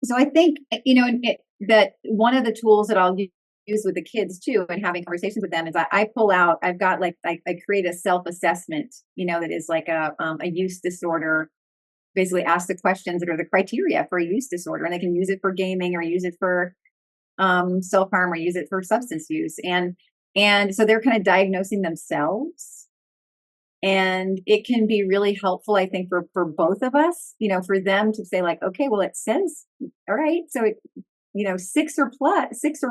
so I think, that one of the tools that I'll use with the kids too, and having conversations with them is I've got I create a self-assessment, that is a use disorder, basically ask the questions that are the criteria for a use disorder, and they can use it for gaming or use it for self-harm or use it for substance use. And so they're kind of diagnosing themselves. And it can be really helpful, I think, for both of us, for them to say okay, well, it says, all right, so it, 6 or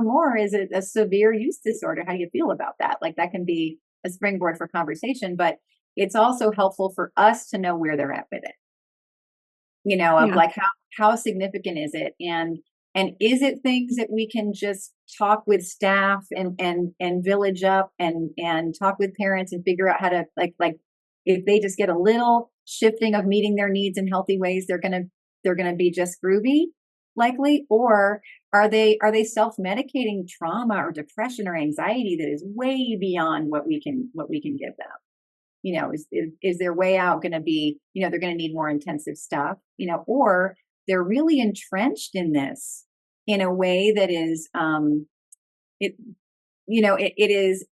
more is a severe use disorder. How do you feel about that? That can be a springboard for conversation, but it's also helpful for us to know where they're at with it, how significant is it? And is it things that we can just talk with staff and village up and talk with parents and figure out how to if they just get a little shifting of meeting their needs in healthy ways, they're gonna be just groovy, likely, or are they self-medicating trauma or depression or anxiety that is way beyond what we can give them? is their way out going to be, they're going to need more intensive stuff, or they're really entrenched in this in a way that is, it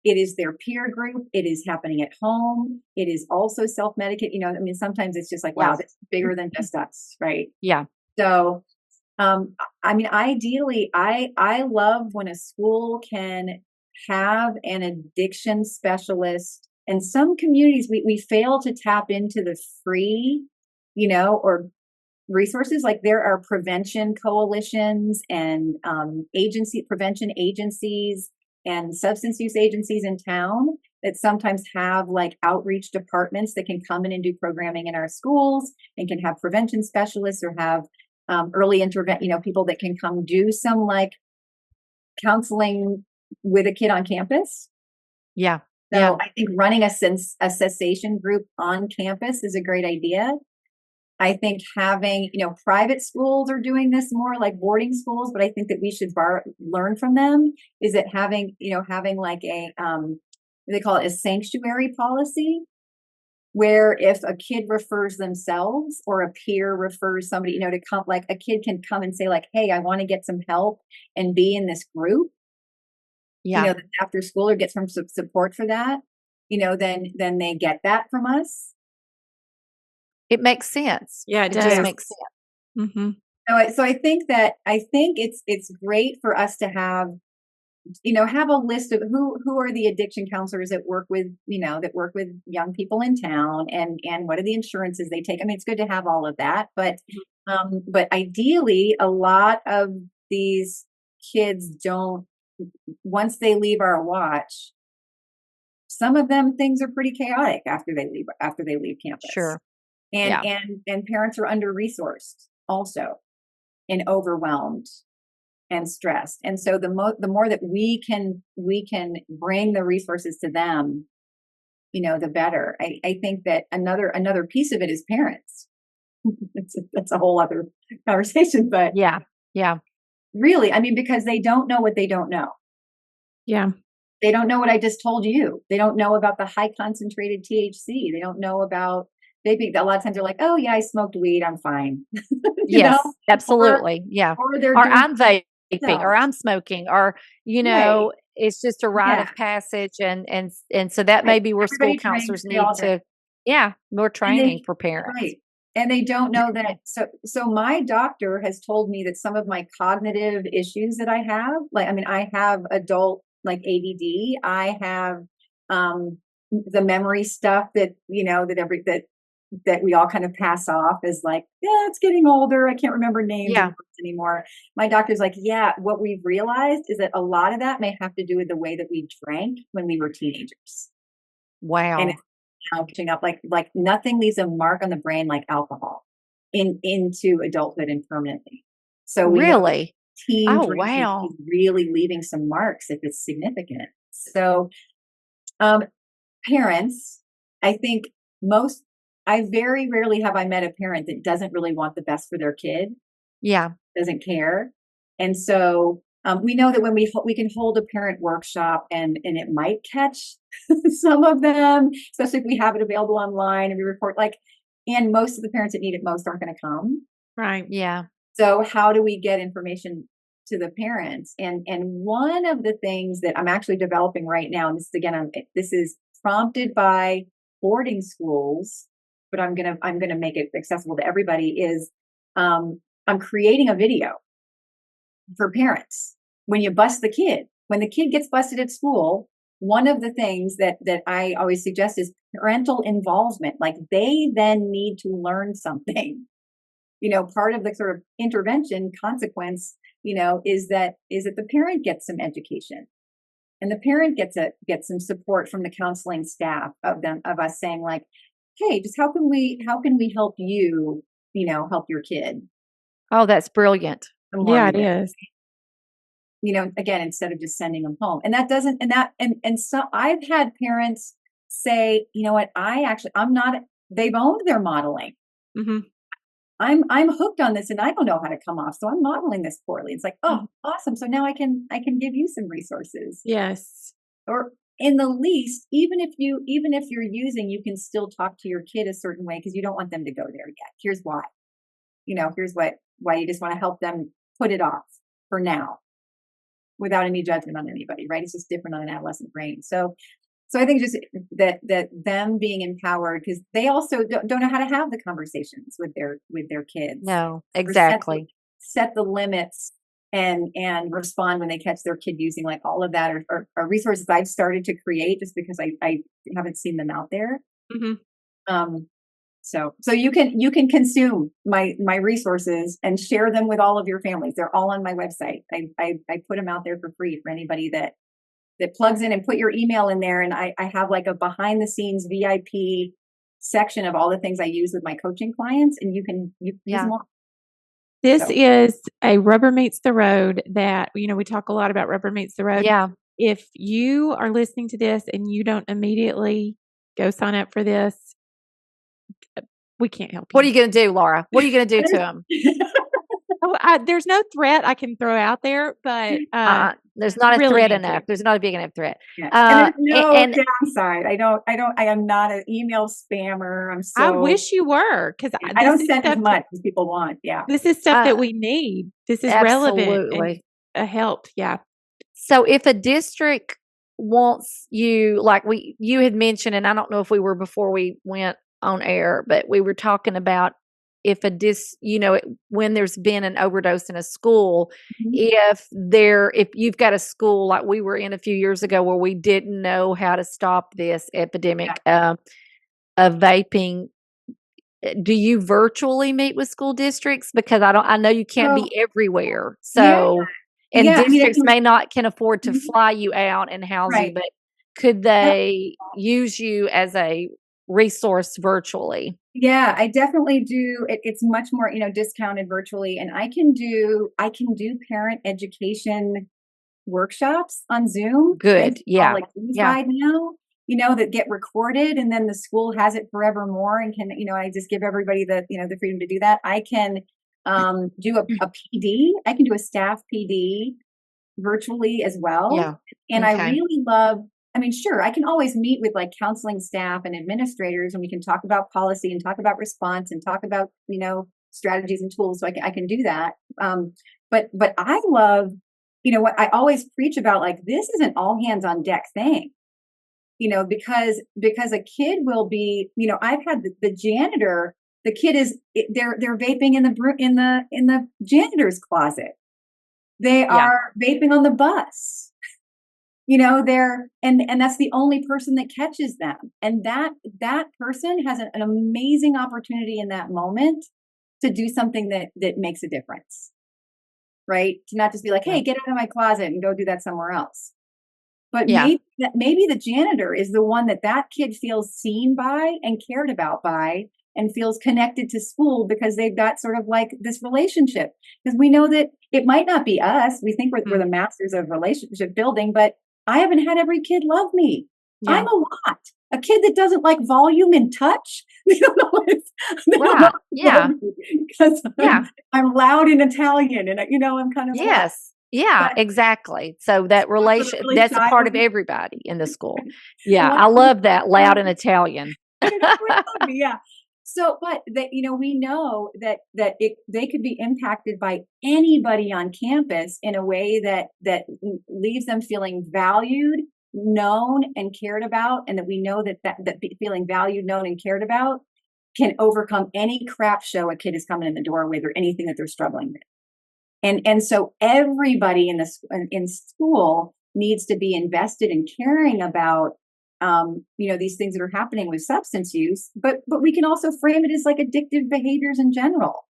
is their peer group. It is happening at home. It is also self-medicate. Sometimes it's just like, wow, that's bigger than just us. Right. Yeah. So, ideally, I love when a school can have an addiction specialist. And some communities, we fail to tap into the free, or resources. Like there are prevention coalitions and prevention agencies and substance use agencies in town that sometimes have like outreach departments that can come in and do programming in our schools and can have prevention specialists or have early intervention, people that can come do some like counseling with a kid on campus. Yeah. So yeah. I think running a cessation group on campus is a great idea. I think having, private schools are doing this more like boarding schools, but I think that we should learn from them is that having like a, they call it a sanctuary policy, where if a kid refers themselves or a peer refers somebody, to come, like a kid can come and say like, hey, I want to get some help and be in this group. Yeah. After school or get some support for that, then they get that from us. It makes sense. Yeah, it just does. makes sense. Mm-hmm. So I think it's great for us to have a list of who are the addiction counselors that work with young people in town and what are the insurances they take. It's good to have all of that, but ideally a lot of these kids don't, once they leave our watch, some of them things are pretty chaotic after they leave campus. Sure. And parents are under-resourced also and overwhelmed and stressed. And so the more that we can bring the resources to them, the better. I think that another piece of it is parents. That's a whole other conversation, but yeah. Really, because they don't know what they don't know. Yeah. They don't know what I just told you. They don't know about the high concentrated THC. They don't know about vaping. A lot of times they're like, oh yeah, I smoked weed, I'm fine. Yes, absolutely. Or I'm vaping or I'm smoking or, Right. it's just a rite of passage. And so that may be where Everybody school counselors drinks, need to, more training for parents. Right. And they don't know that. So my doctor has told me that some of my cognitive issues that I have, I have adult like ADD. I have the memory stuff that that we all kind of pass off as like, yeah, it's getting older. I can't remember names anymore. My doctor's like, yeah, what we've realized is that a lot of that may have to do with the way that we drank when we were teenagers. Wow. And it's now catching up, like nothing leaves a mark on the brain like alcohol into adulthood and permanently. So we really, teen drinking is really leaving some marks if it's significant. So parents, I think I very rarely have I met a parent that doesn't really want the best for their kid. Yeah. Doesn't care. And so we know that when we can hold a parent workshop and it might catch some of them, especially if we have it available online and we report and most of the parents that need it most aren't going to come. Right. Yeah. So how do we get information to the parents? And one of the things that I'm actually developing right now, and this is prompted by boarding schools, but I'm gonna make it accessible to everybody, is I'm creating a video for parents. When you bust the kid, when the kid gets busted at school, one of the things that I always suggest is parental involvement. Like they then need to learn something. Part of the sort of intervention consequence, is that the parent gets some education. And the parent gets some support from the counseling staff of us saying like, hey, just how can we help you, help your kid? Oh, that's brilliant. Yeah, it is. Again, instead of just sending them home. And that doesn't, and so I've had parents say, you know what, they've owned their modeling. Mm-hmm. I'm hooked on this and I don't know how to come off. So I'm modeling this poorly. It's like, oh, awesome. So now I can give you some resources. Yes. in the least, even if you're using, you can still talk to your kid a certain way because you don't want them to go there yet. Here's why. Here's why you just want to help them put it off for now without any judgment on anybody, right? It's just different on an adolescent brain. So I think just that them being empowered, because they also don't know how to have the conversations with their kids. No, exactly. Set the limits and respond when they catch their kid using, like, all of that are resources I've started to create just because I haven't seen them out there. Mm-hmm. So you can consume my resources and share them with all of your families. They're all on my website. I put them out there for free for anybody that plugs in, and put your email in there. And I have like a behind the scenes VIP section of all the things I use with my coaching clients, and you can use them all. This is a rubber meets the road that, we talk a lot about rubber meets the road. Yeah. If you are listening to this and you don't immediately go sign up for this, we can't help you. What are you going to do, Laura? What are you going to do to them? There's no threat I can throw out there, but there's not a really threat enough. There's not a big enough threat. Yeah. And there's no downside. I am not an email spammer. I wish you were, because I don't send as much as people want. Yeah. This is stuff that we need. This is relevant and a help. Yeah. So if a district wants you, like you had mentioned, and I don't know if we were before we went on air, but we were talking about if when there's been an overdose in a school, if you've got a school like we were in a few years ago where we didn't know how to stop this epidemic of vaping, do you virtually meet with school districts? Because I know you can't be everywhere. So, districts can afford to fly you out and house you, but could they use you as a resource virtually? Yeah, I definitely do. It's much more, discounted virtually, and I can do parent education workshops on Zoom. Good. Yeah. Like inside now, that get recorded, and then the school has it forevermore, and can, I just give everybody the freedom to do that. I can do a PD. I can do a staff PD virtually as well. Yeah. And I really love, sure, I can always meet with like counseling staff and administrators, and we can talk about policy and talk about response and talk about, strategies and tools. So I can do that. But I love, what I always preach about, like, this is an all hands on deck thing, because a kid will be, I've had the janitor, the kid they're vaping in the janitor's closet. They are vaping on the bus. And that's the only person that catches them. And that person has an amazing opportunity in that moment to do something that makes a difference, right? To not just be like, hey, get out of my closet and go do that somewhere else. But maybe the janitor is the one that kid feels seen by and cared about by, and feels connected to school because they've got sort of like this relationship. Because we know that it might not be us. We think we're the masters of relationship building, but I haven't had every kid love me. Yeah. I'm a lot. A kid that doesn't like volume and touch. They don't know because I'm loud in Italian, and I'm kind of exactly. So that that's a part of everybody in the school. Yeah, I love that, loud in Italian. Yeah. So, but we know that they could be impacted by anybody on campus in a way that leaves them feeling valued, known, and cared about, and that we know that feeling valued, known, and cared about can overcome any crap show a kid is coming in the door with, or anything that they're struggling with. And so everybody in school needs to be invested in caring about these things that are happening with substance use, but we can also frame it as like addictive behaviors in general,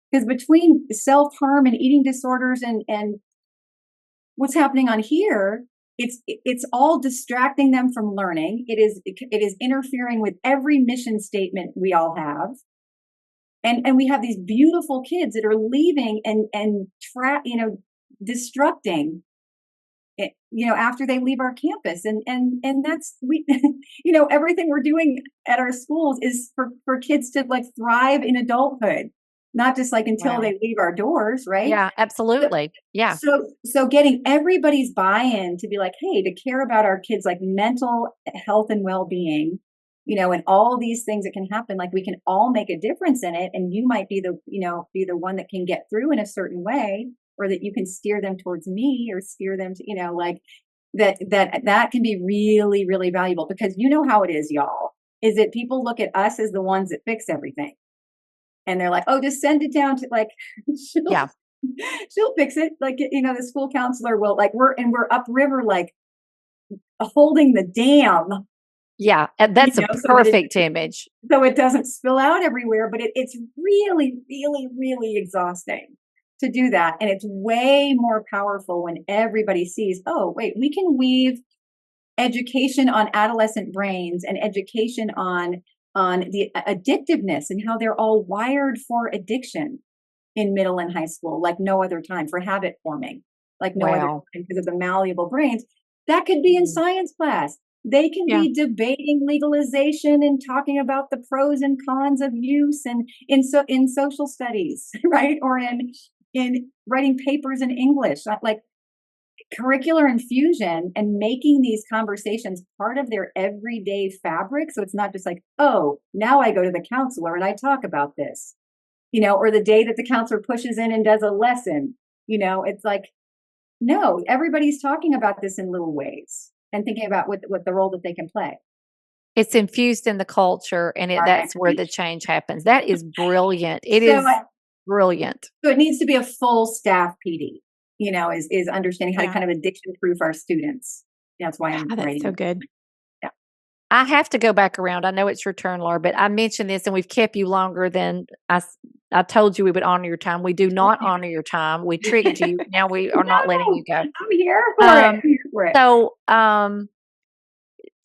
because between self-harm and eating disorders and what's happening on here, it's all distracting them from learning. It is interfering with every mission statement we all have. And we have these beautiful kids that are leaving and destructing, after they leave our campus. And that's, everything we're doing at our schools is for kids to like thrive in adulthood. not just like until they leave our doors, right? Yeah, absolutely. Yeah. So getting everybody's buy-in to be like, hey, to care about our kids, like mental health and well-being, and all these things that can happen, like we can all make a difference in it. And you might be the one that can get through in a certain way, or that you can steer them towards me or steer them to, like that can be really, really valuable, because you know how it is, y'all, is that people look at us as the ones that fix everything. And they're like, oh, just send it down to like, she'll fix it. Like, the school counselor will, like, we're upriver, like holding the dam. Yeah. That's a perfect image. So it doesn't spill out everywhere, but it's really, really, really exhausting to do that. And it's way more powerful when everybody sees, oh, wait, we can weave education on adolescent brains and education on the addictiveness and how they're all wired for addiction in middle and high school, like no other time, for habit forming, like no other time, because of the malleable brains. That could be in science class. They can be debating legalization and talking about the pros and cons of use, and in social studies, right? Or in writing papers in English, like curricular infusion, and making these conversations part of their everyday fabric. So it's not just like, oh, now I go to the counselor and I talk about this, or the day that the counselor pushes in and does a lesson, it's like, no, everybody's talking about this in little ways and thinking about what the role that they can play. It's infused in the culture, and that's where the change happens. That is brilliant. It is brilliant. So it needs to be a full staff PD, is understanding how to kind of addiction proof our students. That's why I'm writing. That's so good. Yeah. I have to go back around. I know it's your turn, Laura, but I mentioned this, and we've kept you longer than I told you we would honor your time. We do not honor your time. We tricked you. Now we are not letting you go. I'm here for it. So,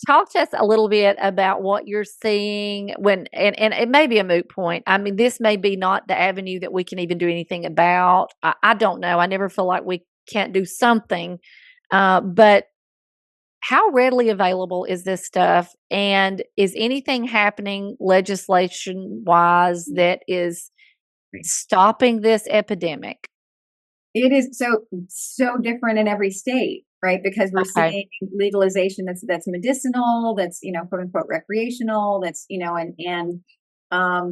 talk to us a little bit about what you're seeing and it may be a moot point. I mean, this may be not the avenue that we can even do anything about. I don't know. I never feel like we can't do something. But how readily available is this stuff? And is anything happening legislation wise that is stopping this epidemic? It is so different in every state, right? Because we're seeing legalization that's medicinal, that's, quote unquote recreational, that's, and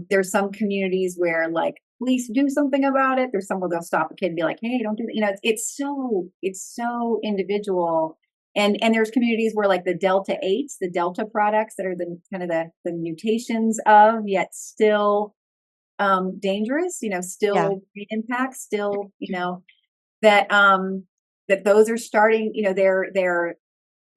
there's some communities where, like, police do something about it. There's some where they'll stop a kid and be like, hey, don't do that. It's so individual. And there's communities where, like, the Delta 8s, the Delta products that are the kind of the mutations of, yet still dangerous, still impact, still, that those are starting, they're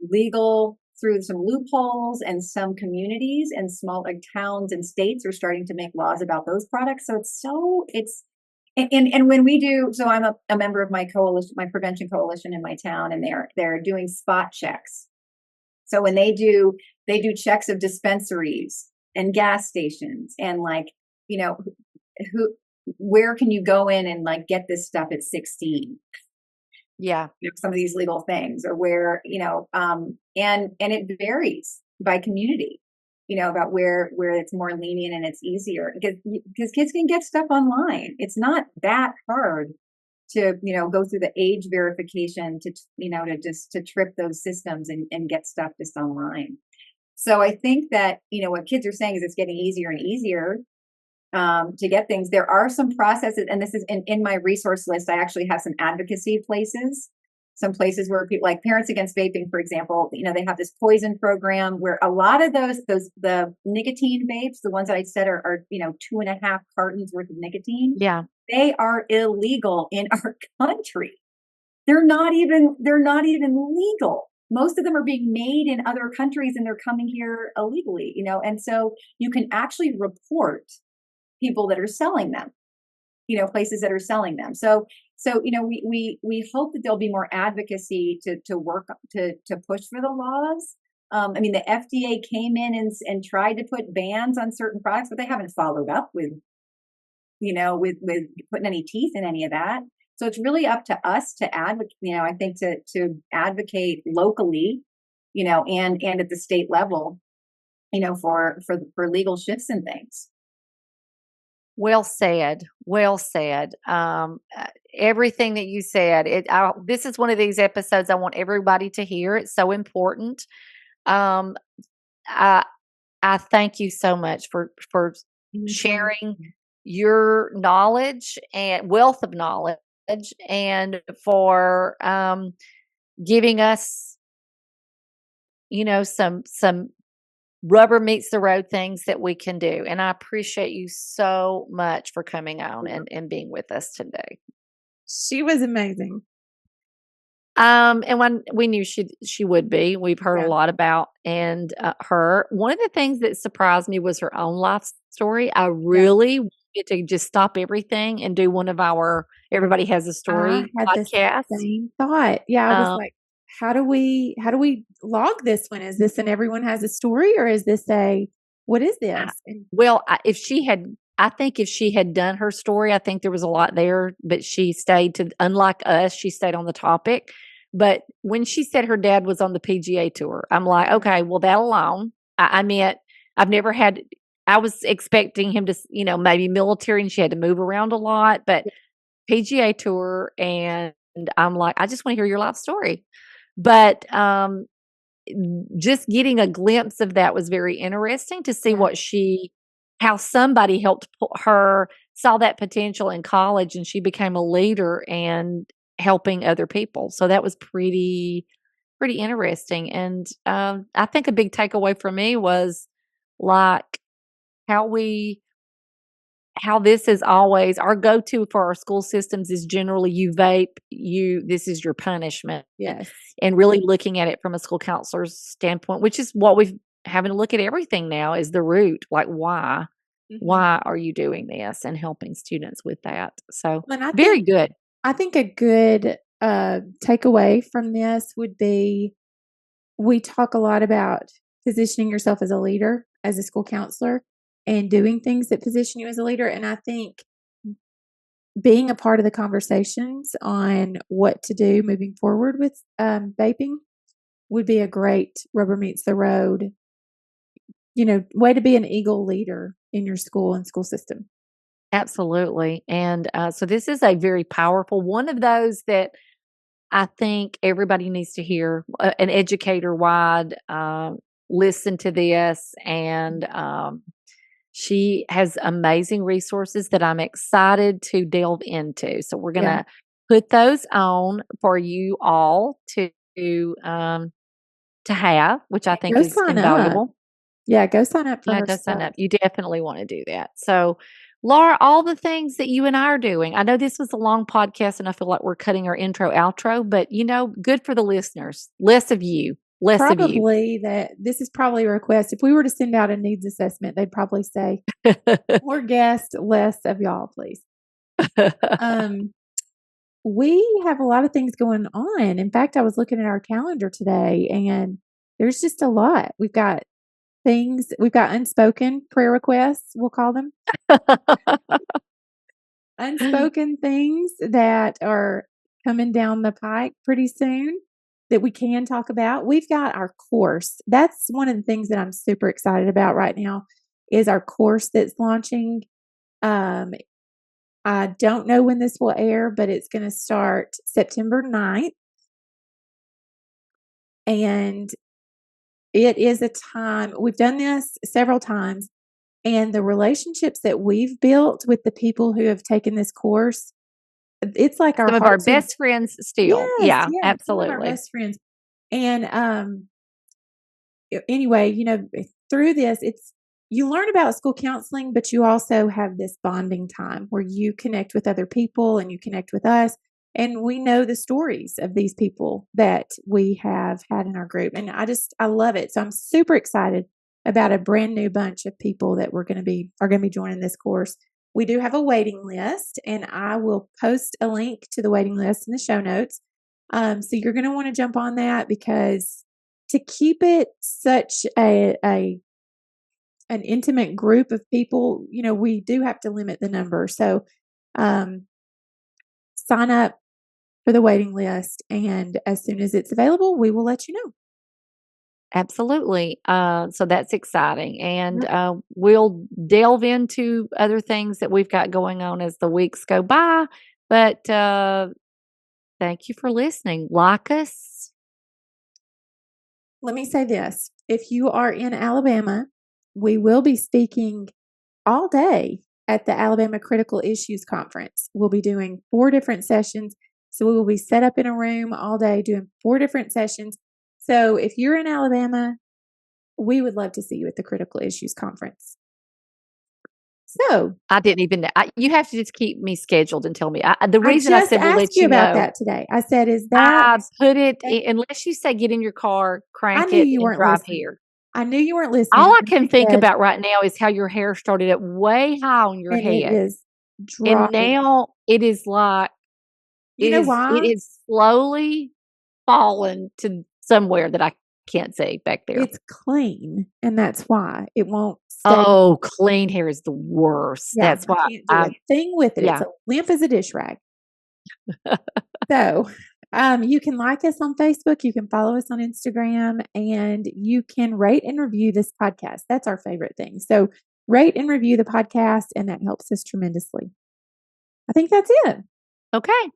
legal through some loopholes, and some communities and small, like, towns and states are starting to make laws about those products. So and when we do, so I'm a member of my coalition, my prevention coalition in my town, and they're doing spot checks. So when they do checks of dispensaries and gas stations, and, like, where can you go in and, like, get this stuff at 16? Yeah. Some of these legal things, or where, and it varies by community, about where it's more lenient and it's easier, because kids can get stuff online. It's not that hard to, go through the age verification to trip those systems and get stuff just online. So I think that, what kids are saying is it's getting easier and easier to get things. There are some processes, and this is in my resource list. I actually have some advocacy places, some places where people, like Parents Against Vaping, for example, they have this poison program where a lot of the nicotine vapes, the ones that I said are 2.5 cartons worth of nicotine. Yeah. They are illegal in our country. They're not even legal. Most of them are being made in other countries, and they're coming here illegally, and so you can actually report people that are selling them, places that are selling them. So we hope that there'll be more advocacy to work to push for the laws. I mean, the FDA came in and tried to put bans on certain products, but they haven't followed up with putting any teeth in any of that. So it's really up to us to advocate, I think to advocate locally, and at the state level, for legal shifts and things. Well said. Well said. Everything that you said. This is one of these episodes I want everybody to hear. It's so important. Um, I I thank you so much for sharing your knowledge and wealth of knowledge, and for giving us, some rubber meets the road things that we can do. And I appreciate you so much for coming on and being with us today. She was amazing. And when we knew she would be, we've heard a lot about her. One of the things that surprised me was her own life story. I really wanted to just stop everything and do one of our Everybody Has a Story podcast. The same thought. Yeah, I was like, how do we log this one? Is this an Everyone Has a Story, or is this what is this? I think if she had done her story, I think there was a lot there, but she unlike us, she stayed on the topic. But when she said her dad was on the PGA tour, I'm like, okay, well, that alone, I meant, I was expecting him to, maybe military, and she had to move around a lot, but PGA tour. And I'm like, I just want to hear your life story. But, just getting a glimpse of that was very interesting to see how somebody helped her, saw that potential in college, and she became a leader and helping other people. So that was pretty interesting. And I think a big takeaway for me was like how this is always our go-to for our school systems is generally you vape, this is your punishment. Yes. And really looking at it from a school counselor's standpoint, which is what we've having to look at everything now, is the root. Like, why? Why are you doing this, and helping students with that? So very good. I think a good takeaway from this would be, we talk a lot about positioning yourself as a leader, as a school counselor, and doing things that position you as a leader. And I think being a part of the conversations on what to do moving forward with vaping would be a great rubber meets the road, way to be an eagle leader in your school and school system. Absolutely. And so this is a very powerful one of those that I think everybody needs to hear, an educator wide, listen to this. And she has amazing resources that I'm excited to delve into. So we're going to put those on for you all to have, which I think is invaluable. Yeah, go sign up for her go stuff. sign up. You definitely want to do that. So, Laura, all the things that you and I are doing. I know this was a long podcast, and I feel like we're cutting our intro outro, but good for the listeners. Less of you. Probably that this is probably a request. If we were to send out a needs assessment, they'd probably say more guests, less of y'all, please. We have a lot of things going on. In fact, I was looking at our calendar today, and there's just a lot. We've got unspoken prayer requests, we'll call them. Unspoken things that are coming down the pike pretty soon that we can talk about. We've got our course. That's one of the things that I'm super excited about right now, is our course that's launching. I don't know when this will air, but it's going to start September 9th. And it is a time, we've done this several times, and the relationships that we've built with the people who have taken this course, it's like some of our best friends still. Yes, absolutely. Some of our best friends. And anyway, through this, you learn about school counseling, but you also have this bonding time where you connect with other people and you connect with us. And we know the stories of these people that we have had in our group. And I love it. So I'm super excited about a brand new bunch of people that are going to be joining this course. We do have a waiting list, and I will post a link to the waiting list in the show notes. So you're going to want to jump on that, because to keep it such an intimate group of people, we do have to limit the number. So sign up for the waiting list, and as soon as it's available, we will let you know. Absolutely. So that's exciting. And we'll delve into other things that we've got going on as the weeks go by. But thank you for listening. Like us. Let me say this. If you are in Alabama, we will be speaking all day at the Alabama Critical Issues Conference. We'll be doing 4 different sessions. So we will be set up in a room all day doing 4 different sessions. So if you're in Alabama, we would love to see you at the Critical Issues Conference. So I didn't even know. You have to just keep me scheduled and tell me. The reason I said we'll let you about know that today. I said, is that I put it unless you say get in your car, crank it, and drive here. I knew you weren't listening. All I can think about right now is how your hair started up way high on your head. It is and now it is like you know why? It is slowly fallen to somewhere that I can't see back there. It's clean, and that's why it won't stay. Oh, clean hair is the worst. Yeah, that's why I can't do a thing with it. It's limp as a dish rag. So you can like us on Facebook, you can follow us on Instagram, and you can rate and review this podcast. That's our favorite thing. So rate and review the podcast, and that helps us tremendously. I think that's it. Okay.